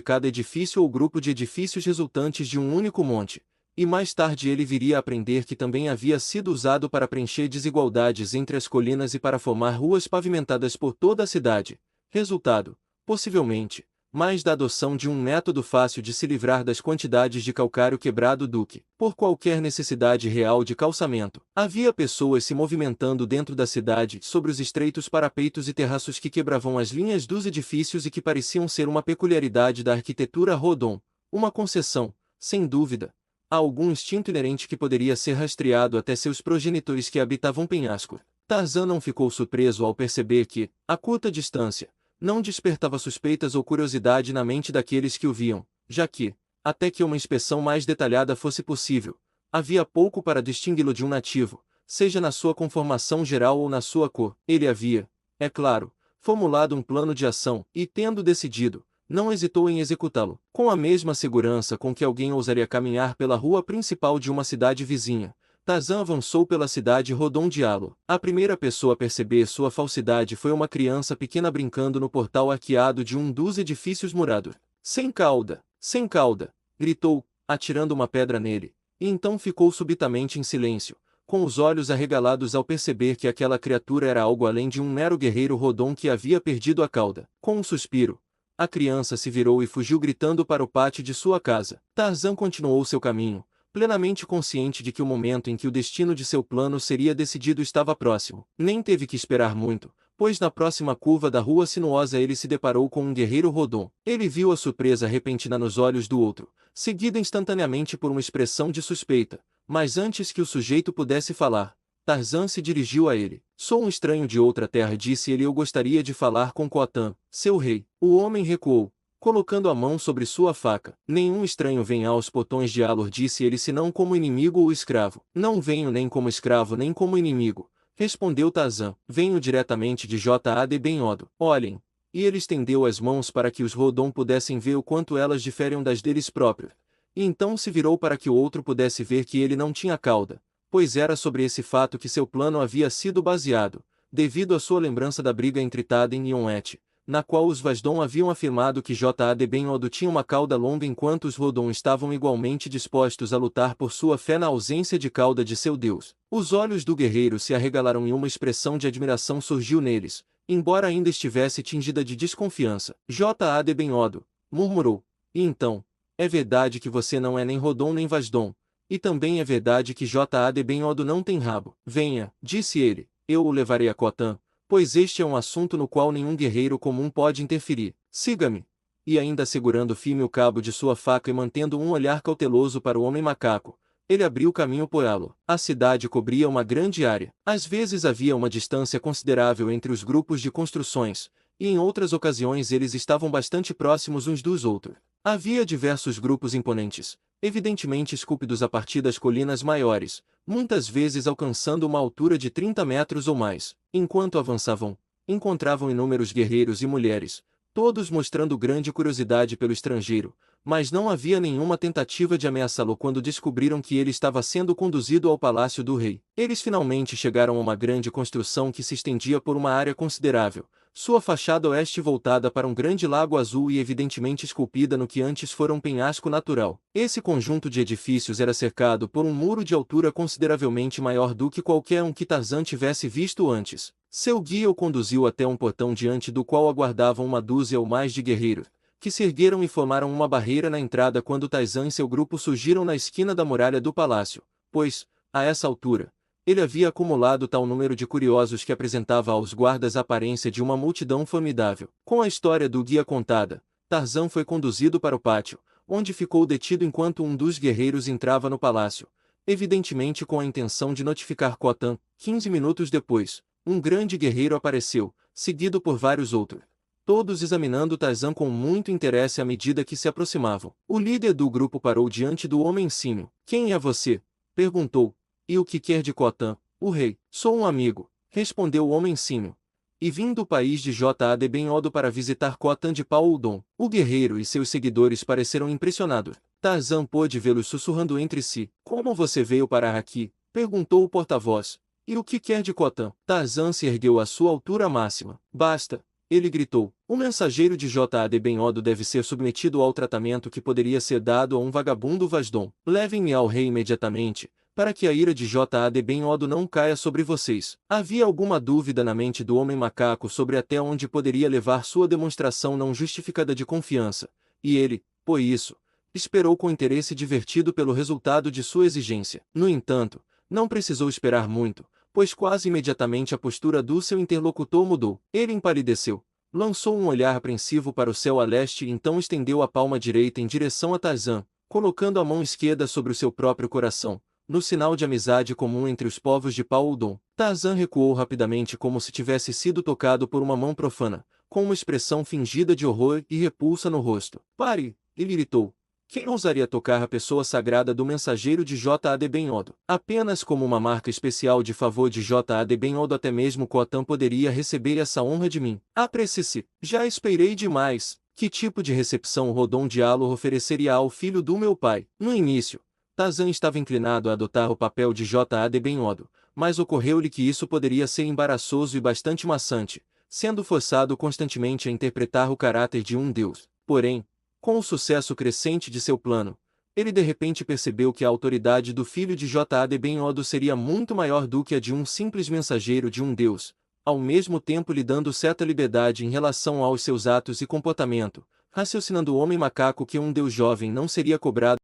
cada edifício ou grupo de edifícios resultantes de um único monte, e mais tarde ele viria a aprender que também havia sido usado para preencher desigualdades entre as colinas e para formar ruas pavimentadas por toda a cidade, resultado, possivelmente, mais da adoção de um método fácil de se livrar das quantidades de calcário quebrado do que, por qualquer necessidade real de calçamento. Havia pessoas se movimentando dentro da cidade sobre os estreitos parapeitos e terraços que quebravam as linhas dos edifícios e que pareciam ser uma peculiaridade da arquitetura Rodon, uma concessão, sem dúvida, a algum instinto inerente que poderia ser rastreado até seus progenitores que habitavam penhasco. Tarzan não ficou surpreso ao perceber que, a curta distância, não despertava suspeitas ou curiosidade na mente daqueles que o viam, já que, até que uma inspeção mais detalhada fosse possível, havia pouco para distingui-lo de um nativo, seja na sua conformação geral ou na sua cor. Ele havia, é claro, formulado um plano de ação e, tendo decidido, não hesitou em executá-lo. Com a mesma segurança com que alguém ousaria caminhar pela rua principal de uma cidade vizinha, Tarzan avançou pela cidade Rodon de Alor. A primeira pessoa a perceber sua falsidade foi uma criança pequena brincando no portal arqueado de um dos edifícios murados. Sem cauda! Sem cauda! gritou, atirando uma pedra nele, e então ficou subitamente em silêncio, com os olhos arregalados ao perceber que aquela criatura era algo além de um mero guerreiro Rodon que havia perdido a cauda. Com um suspiro, a criança se virou e fugiu gritando para o pátio de sua casa. Tarzan continuou seu caminho, plenamente consciente de que o momento em que o destino de seu plano seria decidido estava próximo. Nem teve que esperar muito, pois na próxima curva da rua sinuosa ele se deparou com um guerreiro Rodon. Ele viu a surpresa repentina nos olhos do outro, seguida instantaneamente por uma expressão de suspeita, mas antes que o sujeito pudesse falar, Tarzan se dirigiu a ele. Sou um estranho de outra terra, disse ele. Eu gostaria de falar com Khotan, seu rei. O homem recuou, colocando a mão sobre sua faca. Nenhum estranho vem aos portões de Alor, disse ele, senão como inimigo ou escravo. Não venho nem como escravo nem como inimigo, respondeu Tarzan. Venho diretamente de J.A.D. Ben-Odo. Olhem. E ele estendeu as mãos para que os Rodon pudessem ver o quanto elas diferem das deles próprios. E então se virou para que o outro pudesse ver que ele não tinha cauda, pois era sobre esse fato que seu plano havia sido baseado, devido à sua lembrança da briga entre Tadin e Onwet, na qual os Vasdon haviam afirmado que J.A.D. Ben-Odo tinha uma cauda longa enquanto os Rodon estavam igualmente dispostos a lutar por sua fé na ausência de cauda de seu deus. Os olhos do guerreiro se arregalaram e uma expressão de admiração surgiu neles, embora ainda estivesse tingida de desconfiança. J.A.D. Ben-Odo, murmurou, e então, é verdade que você não é nem Rodon nem Vasdon, e também é verdade que J.A.D. Ben-Odo não tem rabo. Venha, disse ele, eu o levarei a Khotan, pois este é um assunto no qual nenhum guerreiro comum pode interferir. Siga-me. E ainda segurando firme o cabo de sua faca e mantendo um olhar cauteloso para o homem macaco, ele abriu caminho por Alor. A cidade cobria uma grande área. Às vezes havia uma distância considerável entre os grupos de construções, e em outras ocasiões eles estavam bastante próximos uns dos outros. Havia diversos grupos imponentes, evidentemente esculpidos a partir das colinas maiores, muitas vezes alcançando uma altura de 30 metros ou mais. Enquanto avançavam, encontravam inúmeros guerreiros e mulheres, todos mostrando grande curiosidade pelo estrangeiro, mas não havia nenhuma tentativa de ameaçá-lo quando descobriram que ele estava sendo conduzido ao palácio do rei. Eles finalmente chegaram a uma grande construção que se estendia por uma área considerável, sua fachada oeste voltada para um grande lago azul e evidentemente esculpida no que antes fora um penhasco natural. Esse conjunto de edifícios era cercado por um muro de altura consideravelmente maior do que qualquer um que Tarzan tivesse visto antes. Seu guia o conduziu até um portão diante do qual aguardavam uma dúzia ou mais de guerreiros, que se ergueram e formaram uma barreira na entrada quando Tarzan e seu grupo surgiram na esquina da muralha do palácio, pois, a essa altura, ele havia acumulado tal número de curiosos que apresentava aos guardas a aparência de uma multidão formidável. Com a história do guia contada, Tarzan foi conduzido para o pátio, onde ficou detido enquanto um dos guerreiros entrava no palácio, evidentemente com a intenção de notificar Khotan. 15 minutos depois, um grande guerreiro apareceu, seguido por vários outros, todos examinando Tarzan com muito interesse à medida que se aproximavam. O líder do grupo parou diante do homem símio. Quem é você? Perguntou. E o que quer de Khotan, o rei? Sou um amigo, respondeu o homem símio. E vim do país de J.A.D. Ben-Odo para visitar Khotan de Paul-Udon. O guerreiro e seus seguidores pareceram impressionados. Tarzan pôde vê-los sussurrando entre si. Como você veio parar aqui? Perguntou o porta-voz. E o que quer de Khotan? Tarzan se ergueu à sua altura máxima. Basta! Ele gritou. O mensageiro de J.A.D. Ben-Odo deve ser submetido ao tratamento que poderia ser dado a um vagabundo Vasdon. Levem-me ao rei imediatamente, para que a ira de J.A.D. Ben-Odo não caia sobre vocês. Havia alguma dúvida na mente do homem macaco sobre até onde poderia levar sua demonstração não justificada de confiança, e ele, por isso, esperou com interesse divertido pelo resultado de sua exigência. No entanto, não precisou esperar muito, pois quase imediatamente a postura do seu interlocutor mudou. Ele empalideceu, lançou um olhar apreensivo para o céu a leste e então estendeu a palma direita em direção a Tarzan, colocando a mão esquerda sobre o seu próprio coração, no sinal de amizade comum entre os povos de Paul-Udon. Tarzan recuou rapidamente como se tivesse sido tocado por uma mão profana, com uma expressão fingida de horror e repulsa no rosto. Pare! Ele gritou. Quem ousaria tocar a pessoa sagrada do mensageiro de J.A.D. Ben-Odo? Apenas como uma marca especial de favor de J.A.D. Ben-Odo até mesmo Khotan poderia receber essa honra de mim. Apresse-se! Já esperei demais! Que tipo de recepção Rodon de Alor ofereceria ao filho do meu pai? No início, Tarzan estava inclinado a adotar o papel de J.A.D. Ben-Odo, mas ocorreu-lhe que isso poderia ser embaraçoso e bastante maçante, sendo forçado constantemente a interpretar o caráter de um deus. Porém, com o sucesso crescente de seu plano, Ele de repente percebeu que a autoridade do filho de Jad Ben Odo seria muito maior do que a de um simples mensageiro de um deus, ao mesmo tempo lhe dando certa liberdade em relação aos seus atos e comportamento, raciocinando o homem macaco que um deus jovem não seria cobrado